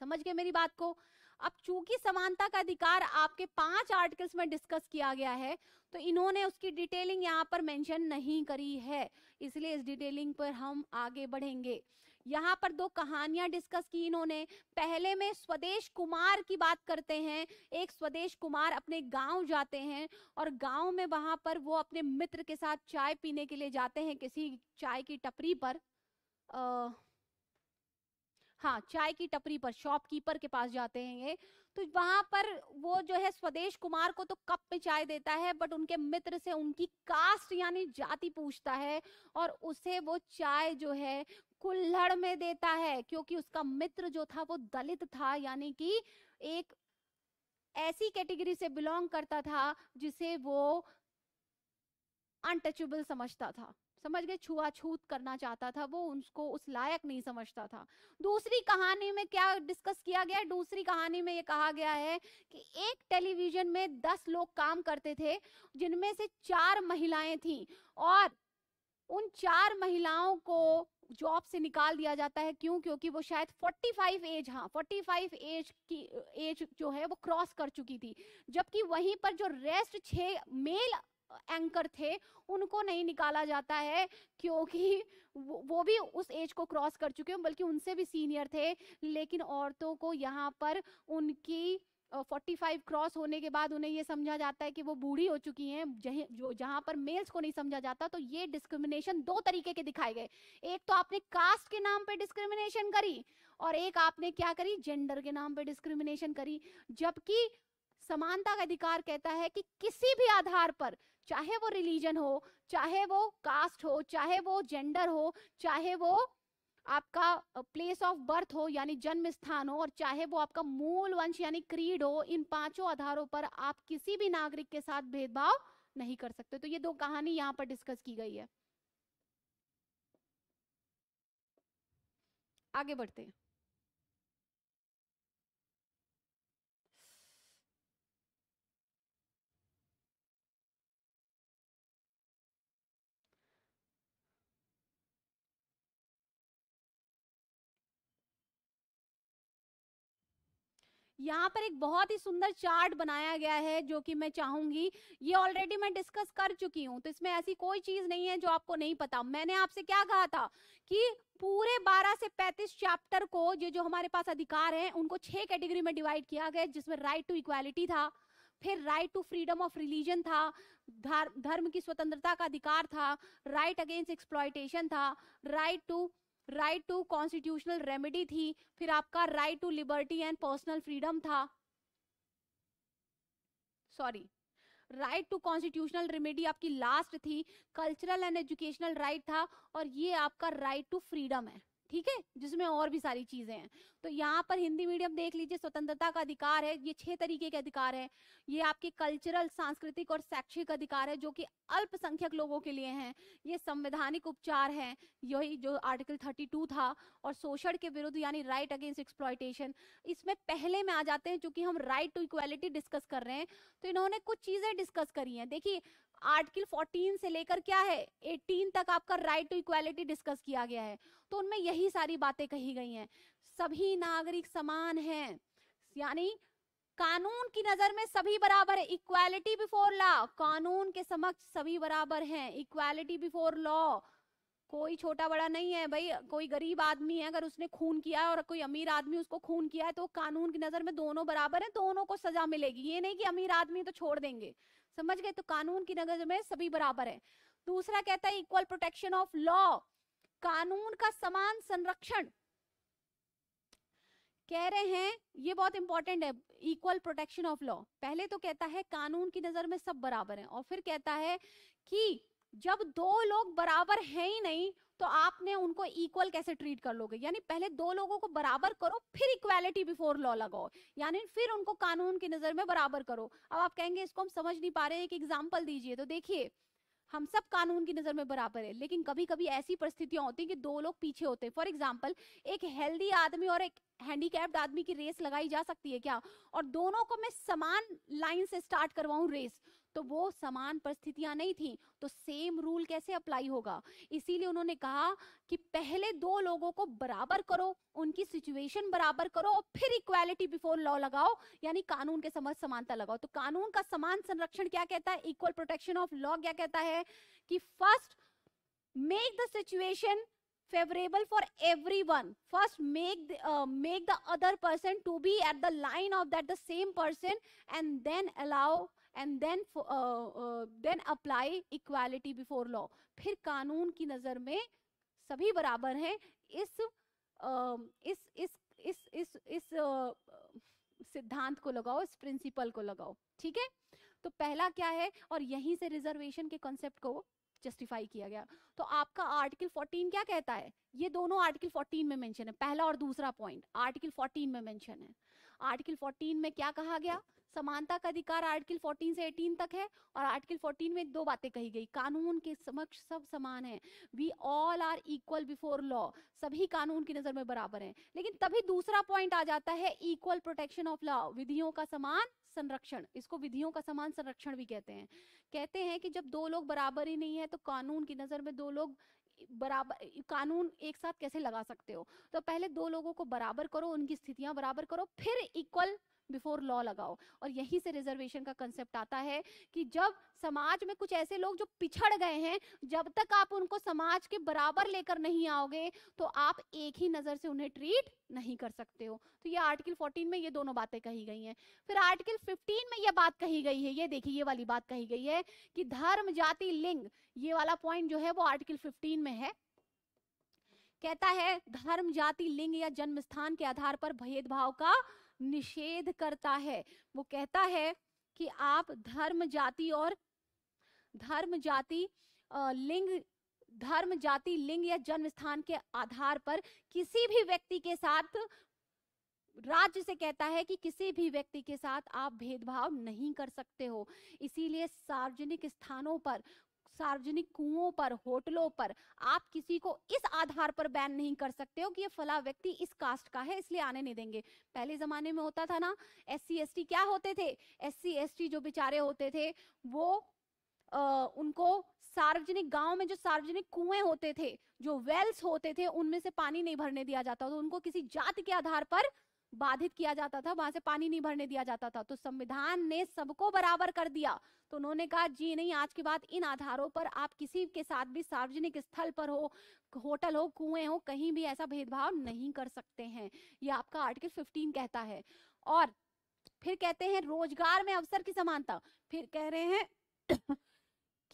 समझ गए मेरी बात को? अब चूंकि समानता का अधिकार आपके 5 आर्टिकल्स में डिस्कस किया गया है, तो इन्होंने उसकी डिटेलिंग यहाँ पर मेंशन नहीं करी है, इसलिए इस डिटेलिंग पर हम आगे बढ़ेंगे। यहाँ पर 2 कहानियां डिस्कस की इन्होंने। पहले में स्वदेश कुमार की बात करते हैं। एक स्वदेश कुमार अपने गांव जाते हैं और गांव में वहां पर वो अपने मित्र के साथ चाय पीने के लिए जाते हैं किसी चाय की टपरी पर। हाँ, चाय की टपरी पर शॉपकीपर के पास जाते हैं ये। तो वहां पर वो जो है स्वदेश कुमार को तो कप में चाय देता है, बट उनके मित्र से उनकी कास्ट यानी जाति पूछता है और उसे वो चाय जो है कुल्हड़ में देता है, क्योंकि उसका मित्र जो था वो दलित था, यानी कि एक ऐसी कैटेगरी से बिलोंग करता था जिसे वो अनटचेबल समझता था। समझ गए? छुआछूत करना चाहता था वो, उसको उस लायक नहीं समझता था। दूसरी कहानी में क्या डिस्कस किया गया? दूसरी कहानी में ये कहा गया है कि एक टेलीविजन में 10 लोग काम करते थे, जिनमें से 4 महिलाएं थीं और उन 4 महिलाओं को जॉब से निकाल दिया जाता है। क्यों? क्योंकि वो शायद 45 एज, हाँ 45 एज की एज जो है वो क्रॉस कर चुकी थी। जबकि वहीं पर जो रेस्ट 6 मेल एंकर थे उनको नहीं निकाला जाता है, क्योंकि वो भी उस एज को क्रॉस कर चुके हैं, बल्कि उनसे भी सीनियर थे। लेकिन औरतों को यहाँ पर उनकी 45 क्रॉस होने के बाद उन्हें ये समझा जाता है कि वो बूढ़ी हो चुकी हैं, जहां पर मेल्स को नहीं समझा जाता। तो ये डिस्क्रिमिनेशन 2 तरीके के दिखाए गए। एक तो आपने कास्ट के नाम पे डिस्क्रिमिनेशन करी और एक आपने क्या करी? जेंडर के नाम पे डिस्क्रिमिनेशन करी। जबकि समानता का अधिकार कहता है कि किसी भी आधार पर, चाहे वो रिलीजन हो, चाहे वो कास्ट हो, चाहे वो जेंडर हो, चाहे वो आपका प्लेस ऑफ बर्थ हो यानी जन्म स्थान हो, और चाहे वो आपका मूल वंश यानी क्रीड हो, इन 5 आधारों पर आप किसी भी नागरिक के साथ भेदभाव नहीं कर सकते। तो ये 2 कहानी यहाँ पर डिस्कस की गई है। आगे बढ़ते हैं। यहाँ पर एक बहुत ही सुंदर चार्ट बनाया गया है जो कि मैं चाहूंगी, ये ऑलरेडी मैं डिस्कस कर चुकी हूँ, तो इसमें ऐसी कोई चीज नहीं है जो आपको नहीं पता। मैंने आपसे क्या कहा था कि पूरे 12 से 35 चैप्टर को जो हमारे पास अधिकार हैं उनको 6 कैटेगरी में डिवाइड किया गया, जिसमें राइट टू इक्वालिटी था, फिर right to freedom of religion था, धर्म की स्वतंत्रता का अधिकार था, राइट अगेंस्ट एक्सप्लॉयटेशन था, राइट टू कॉन्स्टिट्यूशनल रेमेडी थी, फिर आपका right to liberty and personal freedom था, sorry right to constitutional remedy आपकी लास्ट थी, कल्चरल एंड एजुकेशनल राइट था, और ये आपका राइट टू फ्रीडम है, ठीक है, जिसमें और भी सारी चीजें हैं। तो यहाँ पर हिंदी मीडियम देख लीजिए, स्वतंत्रता का अधिकार है, ये 6 तरीके के अधिकार है। ये आपके कल्चरल, सांस्कृतिक और शैक्षिक अधिकार है जो कि अल्पसंख्यक लोगों के लिए हैं। ये संवैधानिक उपचार है, यही जो आर्टिकल 32 था, और शोषण के विरुद्ध यानी राइट अगेंस्ट एक्सप्लॉयटेशन। इसमें पहले में आ जाते हैं, चूंकि हम राइट टू इक्वालिटी डिस्कस कर रहे हैं तो इन्होंने कुछ चीजें डिस्कस करी हैं। देखिए आर्टिकल 14 से लेकर क्या है 18 तक आपका राइट टू इक्वालिटी डिस्कस किया गया है, तो उनमें यही सारी बातें कही गई हैं। सभी नागरिक समान हैं, यानी कानून की नजर में सभी बराबर है, इक्वालिटी बिफोर लॉ, कानून के समक्ष सभी बराबर हैं, इक्वालिटी बिफोर लॉ। कोई छोटा बड़ा नहीं है भाई, कोई गरीब आदमी है अगर उसने खून किया है और कोई अमीर आदमी उसको खून किया है तो कानून की नजर में दोनों बराबर हैं, दोनों को सजा मिलेगी। ये नहीं कि अमीर आदमी तो छोड़ देंगे, समझ गए? तो कानून की नजर में सभी बराबर है। दूसरा कहता है इक्वल प्रोटेक्शन ऑफ लॉ, कानून का समान संरक्षण। कह रहे हैं ये बहुत इंपॉर्टेंट है, इक्वल प्रोटेक्शन ऑफ लॉ। पहले तो कहता है कानून की नजर में सब बराबर हैं, और फिर कहता है कि जब दो लोग बराबर हैं ही नहीं तो आपने उनको इक्वल कैसे ट्रीट कर लोगे? यानी पहले दो लोगों को बराबर करो फिर इक्वालिटी बिफोर लॉ लगाओ, यानी फिर उनको कानून की नजर में बराबर करो। अब आप कहेंगे इसको हम समझ नहीं पा रहे, एक एग्जांपल दीजिए। तो देखिए हम सब कानून की नजर में बराबर है, लेकिन कभी कभी ऐसी परिस्थितियां होती हैं कि दो लोग पीछे होते हैं। फॉर एग्जाम्पल एक हेल्दी आदमी और एक हैंडीकैप्ड आदमी की रेस लगाई जा सकती है क्या? और दोनों को मैं समान लाइन से स्टार्ट करवाऊं रेस, तो वो समान परिस्थितियां नहीं थी, तो सेम रूल कैसे अप्लाई होगा? इसीलिए उन्होंने कहा कि पहले दो लोगों को बराबर करो, उनकी सिचुएशन बराबर करो, और फिर इक्वालिटी बिफोर लॉ लगाओ, यानी कानून के समझ समानता लगाओ। तो कानून का समान संरक्षण क्या कहता है? इक्वल प्रोटेक्शन ऑफ लॉ क्या कहता है कि first make the situation favorable for everyone, first make the other person to be at the line of that the same person, and then allow and then apply equality before law। फिर कानून की नजर में सभी बराबर हैं, इस सिद्धांत को लगाओ, इस प्रिंसिपल को लगाओ, ठीक है? तो पहला क्या है, और यहीं से रिजर्वेशन के कॉन्सेप्ट को जस्टिफाई किया गया। तो आपका आर्टिकल 14 क्या कहता है? ये दोनों आर्टिकल 14 में मेंशन है, पहला और दूसरा पॉइंट आर्टिकल 14 में मेंशन है। आर्टिकल 14 में क्या कहा गया? समानता का अधिकार आर्टिकल 14 से 18 तक है, और आर्टिकल 14 में दो बातें कही गई, कानून के समक्ष सब समान है, we all are equal before law, सभी कानून की नजर में बराबर हैं। लेकिन तभी दूसरा पॉइंट आ जाता है इक्वल प्रोटेक्शन ऑफ लॉ, विधियों का समान संरक्षण। इसको विधियों का समान संरक्षण भी कहते हैं। कहते हैं कि जब दो लोग बराबर ही नहीं है तो कानून की नजर में दो लोग बराबर कानून एक साथ कैसे लगा सकते हो? तो पहले दो लोगों को बराबर करो, उनकी स्थितियां बराबर करो, फिर इक्वल बिफोर लॉ लगाओ। और यहीं से रिजर्वेशन का कंसेप्ट आता है कि जब समाज में कुछ ऐसे लोग जो पिछड़ गए हैं, जब तक आप उनको समाज के बराबर लेकर नहीं आओगे तो आप एक ही नजर से उन्हें ट्रीट नहीं कर सकते हो। तो ये आर्टिकल 14 में ये दोनों बातें कही गई हैं। फिर आर्टिकल 15 में ये बात कही गई है, ये देखिए ये वाली बात कही गई है कि धर्म, जाति, लिंग, ये वाला पॉइंट जो है वो आर्टिकल 15 में है। कहता है धर्म, जाति, लिंग या जन्म स्थान के आधार पर भेदभाव का निषेध करता है। वो कहता है कि आप धर्म, जाति, लिंग या जन्म स्थान के आधार पर किसी भी व्यक्ति के साथ, राज्य से कहता है कि किसी भी व्यक्ति के साथ आप भेदभाव नहीं कर सकते हो। इसीलिए सार्वजनिक स्थानों पर, सार्वजनिक कुओं पर, होटलों पर आप किसी को इस आधार पर बैन नहीं कर सकते हो कि ये फला व्यक्ति इस कास्ट का है इसलिए आने नहीं देंगे। पहले जमाने में होता था ना, SC ST क्या होते थे? SC ST जो बेचारे होते थे वो उनको सार्वजनिक, गांव में जो सार्वजनिक कुएं होते थे, जो वेल्स होते थे, उनमें से पानी नहीं भरने दिया जाता, तो उनको किसी जाति के आधार पर बाधित किया जाता था, वहां से पानी नहीं भरने दिया जाता था। तो संविधान ने सबको बराबर कर दिया। तो उन्होंने कहा जी नहीं, आज के बाद इन आधारों पर आप किसी के साथ भी सार्वजनिक स्थल पर हो, होटल हो, कुएं हो, कहीं भी ऐसा भेदभाव नहीं कर सकते हैं। ये आपका आर्टिकल 15 कहता है। और फिर कहते हैं रोजगार में अवसर की समानता। फिर कह रहे हैं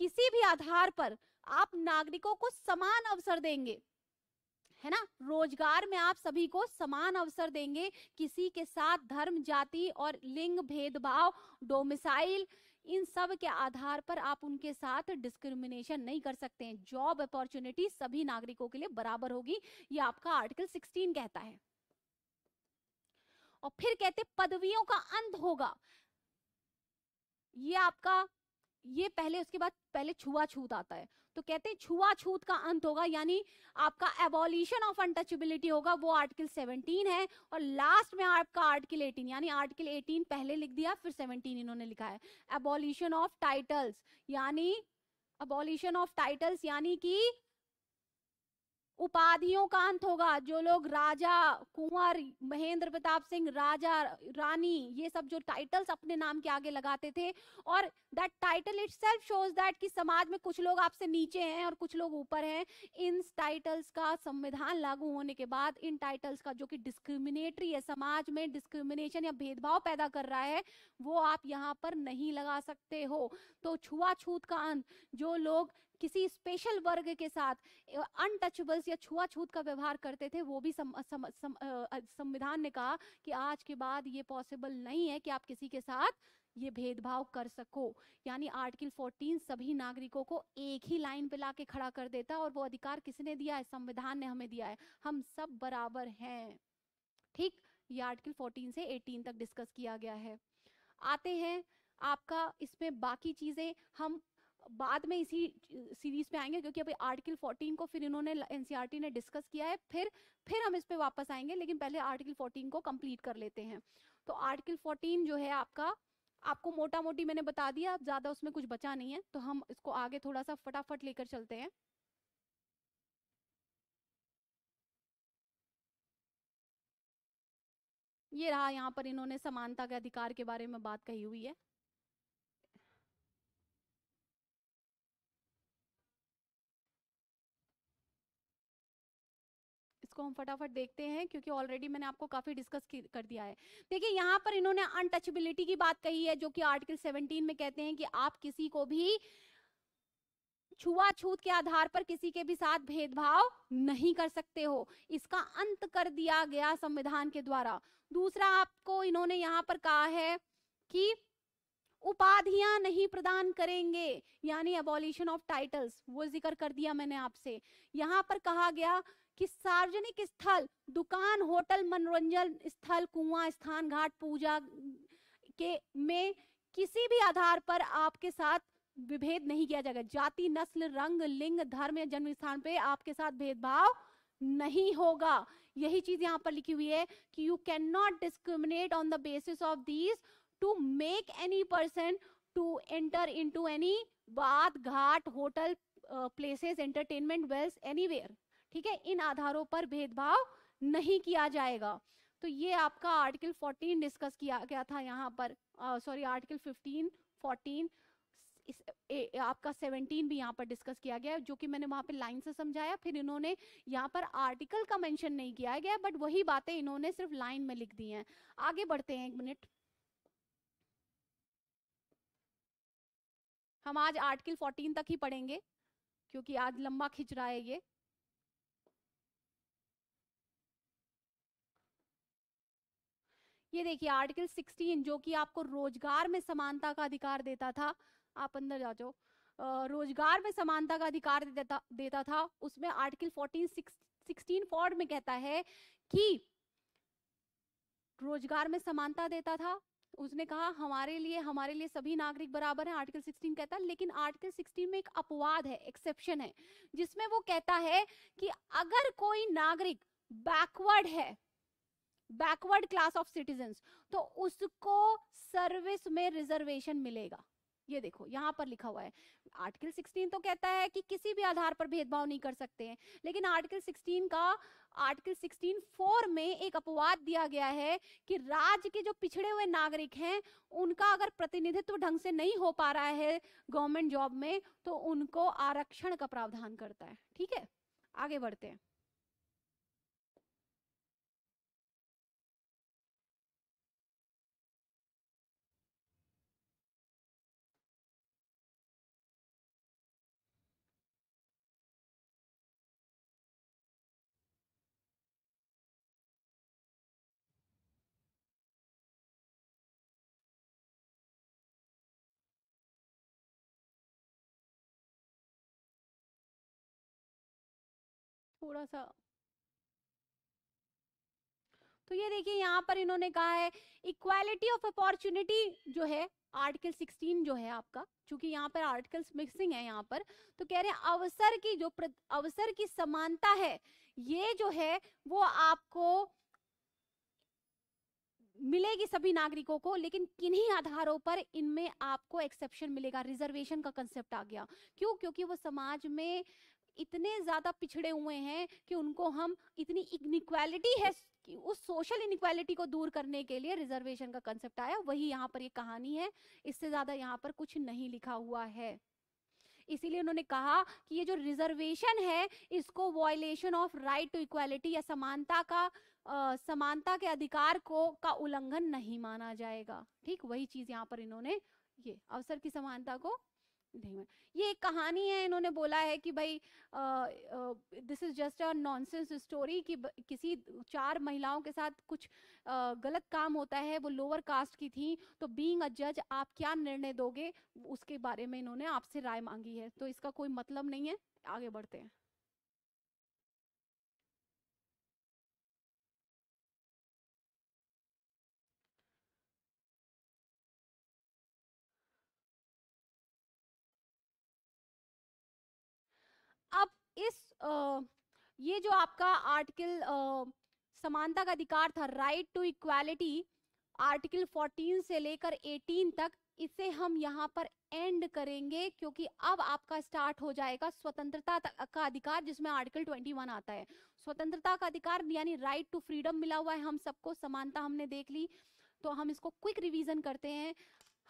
किसी भी आधार पर आप नागरिकों को समान अवसर देंगे, है ना। रोजगार में आप सभी को समान अवसर देंगे, किसी के साथ धर्म, जाति और लिंग भेदभाव, डोमिसाइल, इन सब के आधार पर आप उनके साथ डिस्क्रिमिनेशन नहीं कर सकते हैं। जॉब अपॉर्चुनिटी सभी नागरिकों के लिए बराबर होगी, ये आपका आर्टिकल 16 कहता है। और फिर कहते पदवियों का अंत होगा। ये आपका, ये पहले, उसके बाद पहले छुआछूत आता है। तो कहते हैं छुआछूत का अंत होगा, यानी आपका एबॉलिशन ऑफ अनटचेबिलिटी होगा, वो आर्टिकल 17 है। और लास्ट में आपका आर्टिकल 18, यानी आर्टिकल 18 पहले लिख दिया, फिर 17 इन्होंने लिखा है। एबॉलिशन ऑफ टाइटल्स, यानी एबॉलिशन ऑफ टाइटल्स यानी कि उपाधियों का अंत होगा। जो लोग राजा, कुंवर, महेंद्र प्रताप सिंह, राजा, रानी, ये सब जो टाइटल्स अपने नाम के आगे लगाते थे, और that title itself shows that कि समाज में कुछ लोग आपसे नीचे हैं और कुछ लोग ऊपर हैं। इन टाइटल्स का संविधान लागू होने के बाद इन टाइटल्स का, जो कि डिस्क्रिमिनेटरी है, समाज में डिस्क्रिमिनेशन या भेदभाव पैदा कर रहा है, वो आप यहाँ पर नहीं लगा सकते हो। तो छुआछूत का अंत, जो लोग किसी स्पेशल वर्ग के साथ अनटचेबल्स या छुआछूत का व्यवहार करते थे, वो भी संविधान ने कहा कि आज के बाद ये पॉसिबल नहीं है कि आप किसी के साथ ये भेदभाव कर सको। यानी आर्टिकल 14 सभी नागरिकों को एक ही लाइन पे लाके खड़ा कर देता है। और वो अधिकार किसने दिया है? संविधान ने हमें दिया है। हम सब बराबर हैं। ठीक, ये आर्टिकल 14 से 18 तक डिस्कस किया गया है। आते हैं आपका इसमें बाकी चीजें हम बाद में इसी सीरीज पे आएंगे, क्योंकि अभी आर्टिकल 14 को फिर इन्होंने एनसीईआरटी ने डिस्कस किया है, फिर हम इस पे वापस आएंगे, लेकिन पहले आर्टिकल 14 को कंप्लीट कर लेते हैं। तो आर्टिकल 14 जो है आपका, आपको मोटा मोटी मैंने बता दिया, अब ज्यादा उसमें कुछ बचा नहीं है, तो हम इसको आगे थोड़ा सा फटाफट लेकर चलते हैं। ये रहा, यहाँ पर इन्होंने समानता के अधिकार के बारे में बात कही हुई है। इसको हम फटाफट देखते हैं, क्योंकि ऑलरेडी मैंने आपको काफी डिस्कस कर दिया है। देखिए यहाँ पर इन्होंने अनटचेबिलिटी की बात कही है, जो कि आर्टिकल 17 में कहते हैं कि आप किसी को भी छुआछूत के आधार पर किसी के भी साथ भेदभाव नहीं कर सकते हो। इसका अंत कर दिया गया संविधान के द्वारा। दूसरा, आपको इन्होंने यहाँ पर कहा है कि उपाधियां नहीं प्रदान करेंगे, यानी अबॉलिशन ऑफ टाइटल्स, वो जिक्र कर दिया मैंने आपसे। यहाँ पर कहा गया कि सार्वजनिक स्थल, दुकान, होटल, मनोरंजन स्थल, कुआं, स्थान, घाट, पूजा के में किसी भी आधार पर आपके साथ विभेद नहीं किया जाएगा। जाति, नस्ल, रंग, लिंग, धर्म या जन्म स्थान पे आपके साथ भेदभाव नहीं होगा। यही चीज यहाँ पर लिखी हुई है कि you can not discriminate on the basis of these to make any person to enter into any bath, ghat, hotel, places, entertainment, wells, anywhere. ठीक है, इन आधारों पर भेदभाव नहीं किया जाएगा। तो ये आपका आर्टिकल 14 डिस्कस किया गया था यहाँ पर, सॉरी आर्टिकल 15, 14, आपका 17 भी यहाँ पर डिस्कस किया गया है, जो कि मैंने वहां पे लाइन से समझाया। फिर इन्होंने यहाँ पर आर्टिकल का मेंशन नहीं किया गया, बट वही बातें इन्होंने सिर्फ लाइन में लिख दी हैं। आगे बढ़ते हैं, एक मिनट। हम आज आर्टिकल 14 तक ही पढ़ेंगे, क्योंकि आज लंबा खिंच रहा है ये। ये देखिए आर्टिकल 16, जो कि आपको रोजगार में समानता का अधिकार देता था। आप अंदर जा जाओ। रोजगार में समानता का अधिकार देता था। उसमें आर्टिकल 16 फॉर्ड में कहता है कि रोजगार में समानता देता था। उसने कहा हमारे लिए सभी नागरिक बराबर हैं, आर्टिकल 16 कहता है। लेकिन आर्टिकल 16 में एक अपवाद है, एक्सेप्शन है, जिसमें वो कहता है कि अगर कोई नागरिक बैकवर्ड है, बैकवर्ड क्लास ऑफ सिटीजन्स, तो उसको सर्विस में रिजर्वेशन मिलेगा। ये देखो यहाँ पर लिखा हुआ है, आर्टिकल 16 तो कहता है कि किसी भी आधार पर भेदभाव नहीं कर सकते हैं, लेकिन आर्टिकल 16 में एक अपवाद दिया गया है कि राज्य के जो पिछड़े हुए नागरिक हैं उनका अगर प्रतिनिधित्व ढंग से नहीं हो पा रहा है गवर्नमेंट जॉब में तो उनको आरक्षण का प्रावधान करता है। ठीक है, आगे बढ़ते हैं। थोड़ा सा तो ये देखिए यहाँ पर इन्होंने कहा है इक्वालिटी ऑफ अपॉर्चुनिटी जो है आर्टिकल 16 जो है आपका, चूंकि यहाँ पर आर्टिकल्स मिक्सिंग है यहाँ पर, तो कह रहे हैं अवसर की समानता है, ये जो है वो आपको मिलेगी सभी नागरिकों को, लेकिन किन्हीं आधारों पर इनमें आपको एक्सेप्शन मिलेगा। रिजर्वेशन का कंसेप्ट आ गया, क्यों? क्योंकि वो समाज में इतने ज्यादा पिछड़े हुए हैं कि उनको हम इतनी इनइक्वालिटी है कि उस सोशल इनइक्वालिटी को दूर करने के लिए रिजर्वेशन का कंसेप्ट आया। वही यहाँ पर ये कहानी है, इससे ज्यादा यहाँ पर कुछ नहीं लिखा हुआ है। इसीलिए उन्होंने कहा कि ये जो रिजर्वेशन है इसको violation of right to equality या समानता के अधिकार को का उल्लंघन नहीं माना जाएगा। ठीक, वही चीज यहाँ पर इन्होंने ये अवसर की समानता को नहीं, ये एक कहानी है। इन्होंने बोला है कि भाई this is just a nonsense story कि किसी 4 महिलाओं के साथ कुछ गलत काम होता है, वो लोअर कास्ट की थी, तो बीइंग अ जज आप क्या निर्णय दोगे उसके बारे में इन्होंने आपसे राय मांगी है, तो इसका कोई मतलब नहीं है। आगे बढ़ते हैं। अब ये जो आपका आर्टिकल समानता का अधिकार था, राइट टू इक्वालिटी, आर्टिकल 14 से लेकर 18 तक, इसे हम यहाँ पर एंड करेंगे क्योंकि अब आपका स्टार्ट हो जाएगा स्वतंत्रता का अधिकार, जिसमें आर्टिकल 21 आता है। स्वतंत्रता का अधिकार यानी राइट टू फ्रीडम मिला हुआ है हम सबको, समानता हमने देख ली, तो हम इसको क्विक रिवीजन करते हैं।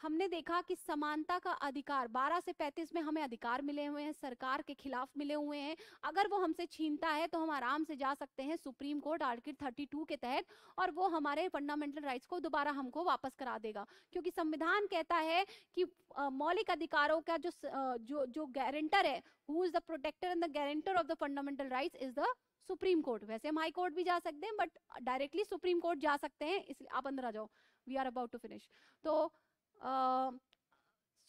हमने देखा कि समानता का अधिकार 12 से 35 में हमें अधिकार मिले हुए हैं, सरकार के खिलाफ मिले हुए हैं। अगर वो हमसे छीनता है तो हम आराम से जा सकते हैं सुप्रीम कोर्ट आर्टिकल 32 के तहत, और वो हमारे फंडामेंटल राइट्स को दोबारा हमको वापस करा देगा, क्योंकि संविधान कहता है कि मौलिक अधिकारों का जो गारंटर है, who is the protector and the guarantor of the fundamental rights is the supreme court. वैसे हम हाई कोर्ट भी जा सकते हैं, बट डायरेक्टली सुप्रीम कोर्ट जा सकते हैं। इसलिए आप अंदर आ जाओ, we are about to finish. तो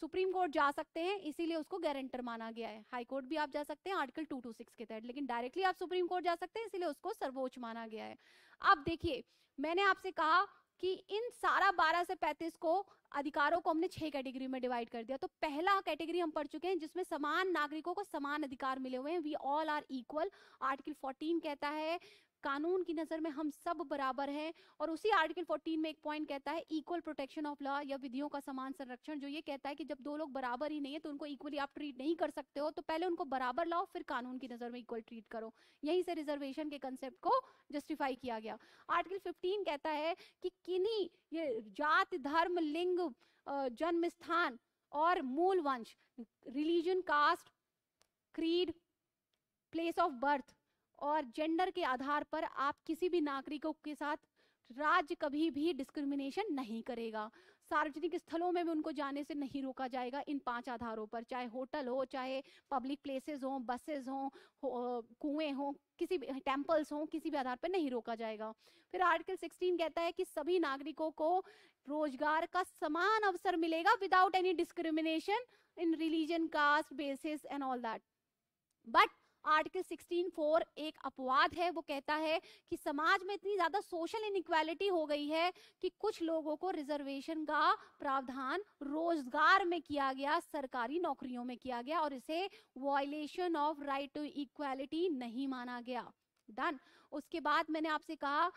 सुप्रीम कोर्ट जा सकते हैं, इसीलिए उसको गारंटर माना गया है। हाई कोर्ट भी आप जा सकते हैं आर्टिकल 226 के तहत, लेकिन डायरेक्टली आप सुप्रीम कोर्ट जा सकते हैं, इसीलिए उसको सर्वोच्च माना गया है। अब देखिए, मैंने आपसे कहा कि इन सारा 12 से 35 को अधिकारों को हमने 6 कैटेगरी में डिवाइड कर दिया। तो पहला कैटेगरी हम पढ़ चुके हैं जिसमें समान नागरिकों को समान अधिकार मिले हुए हैं, we all are equal. Article 14 कहता है कानून की नजर में हम सब बराबर हैं, और उसी आर्टिकल 14 में एक पॉइंट कहता है इक्वल प्रोटेक्शन ऑफ लॉ, या विधियों का समान संरक्षण, जो ये कहता है कि जब दो लोग बराबर ही नहीं है तो उनको इक्वली आप ट्रीट नहीं कर सकते हो, तो पहले उनको बराबर लाओ, फिर कानून की नजर में इक्वल ट्रीट करो। यहीं से रिजर्वेशन के कंसेप्ट को जस्टिफाई किया गया। आर्टिकल 15 कहता है कि किन्हीं ये जाति, धर्म, लिंग, जन्म स्थान और मूल वंश, religion, caste, creed, place of birth और जेंडर के आधार पर आप किसी भी नागरिकों के साथ राज्य कभी भी डिस्क्रिमिनेशन नहीं करेगा। सार्वजनिक स्थलों में भी उनको जाने से नहीं रोका जाएगा इन 5 आधारों पर, चाहे होटल हो, चाहे पब्लिक प्लेसेस हो, बसेस हो, कुएं हो, किसी भी टेम्पल्स हो, किसी भी आधार पर नहीं रोका जाएगा। फिर आर्टिकल 16 कहता है कि सभी नागरिकों को रोजगार का समान अवसर मिलेगा without any discrimination in religion, caste basis and all that. But article 16(4) एक अपवाद है, वो कहता है कि समाज में इतनी ज्यादा सोशल इनइक्वालिटी हो गई है कि कुछ लोगों को रिजर्वेशन का प्रावधान रोजगार में किया गया, सरकारी नौकरियों में किया गया, और इसे violation of right to equality नहीं माना गया। डन। उसके बाद मैंने आपसे कहा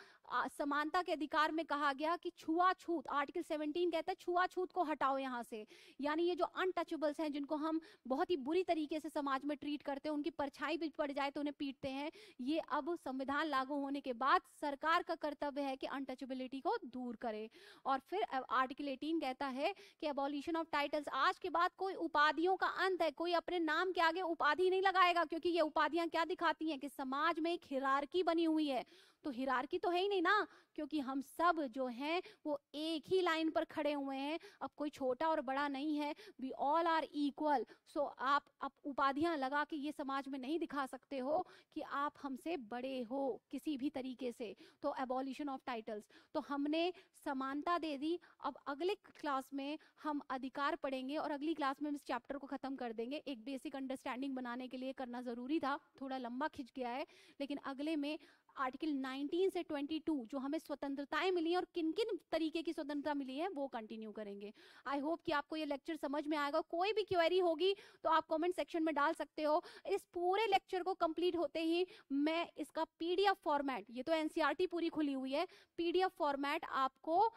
समानता के अधिकार में कहा गया कि छुआछूत, आर्टिकल 17 कहता है छुआछूत को हटाओ यहाँ से, यानी ये जो अनटचेबल्स हैं जिनको हम बहुत ही बुरी तरीके से समाज में ट्रीट करते हैं, उनकी परछाई भी पड़ जाए तो उन्हें पीटते हैं, ये अब संविधान लागू होने के बाद सरकार का कर्तव्य है कि अनटचेबिलिटी को दूर करे। और फिर आर्टिकल 18 कहता है कि अबॉलिशन ऑफ टाइटल्स, आज के बाद कोई उपाधियों का अंत है, कोई अपने नाम के आगे उपाधि नहीं लगाएगा, क्योंकि ये उपाधियां क्या दिखाती हैं कि समाज में एक हिरार्की बनी हुई है। तो हिरार्की तो है ही नहीं ना, क्योंकि हम सब जो हैं वो एक ही लाइन पर खड़े हुए हैं, अब कोई छोटा और बड़ा नहीं है, वी ऑल आर इक्वल। सो आप उपाधियां लगा के ये समाज में नहीं दिखा सकते हो कि आप हमसे बड़े हो किसी भी तरीके से। तो एबॉलिशन ऑफ टाइटल्स, तो हमने समानता दे दी। अब अगले क्लास में हम अधिकार पढ़ेंगे और अगली क्लास में हम इस चैप्टर को खत्म कर देंगे। एक बेसिक अंडरस्टैंडिंग बनाने के लिए करना जरूरी था, थोड़ा लंबा खिंच गया है, लेकिन अगले में आर्टिकल 19 से 22 जो हमें स्वतंत्रताएं मिली और किन किन तरीके की स्वतंत्रता मिली है वो कंटिन्यू करेंगे। आई होप कि आपको ये लेक्चर समझ में आएगा। कोई भी क्वेरी होगी तो आप कमेंट सेक्शन में डाल सकते हो। इस पूरे लेक्चर को कंप्लीट होते ही मैं इसका पीडीएफ फॉर्मेट, ये तो एनसीईआरटी पूरी खुली हुई है, पीडीएफ फॉर्मेट आपको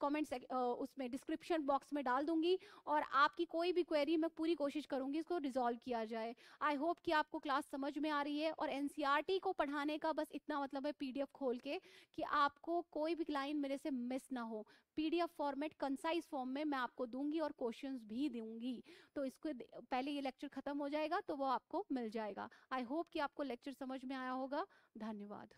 कमेंट उसमें डिस्क्रिप्शन बॉक्स में डाल दूंगी, और आपकी कोई भी क्वेरी मैं पूरी कोशिश करूंगी इसको रिजॉल्व किया जाए। आई होप कि आपको क्लास समझ में आ रही है। और एनसीईआरटी को पढ़ाने का बस इतना मतलब है पीडीएफ खोल के कि आपको कोई भी लाइन मेरे से मिस ना हो। पीडीएफ फॉर्मेट कंसाइज फॉर्म में मैं आपको दूंगी और क्वेश्चंस भी दूंगी, तो इसको पहले ये लेक्चर खत्म हो जाएगा तो वो आपको मिल जाएगा। आई होप कि आपको लेक्चर समझ में आया होगा। धन्यवाद।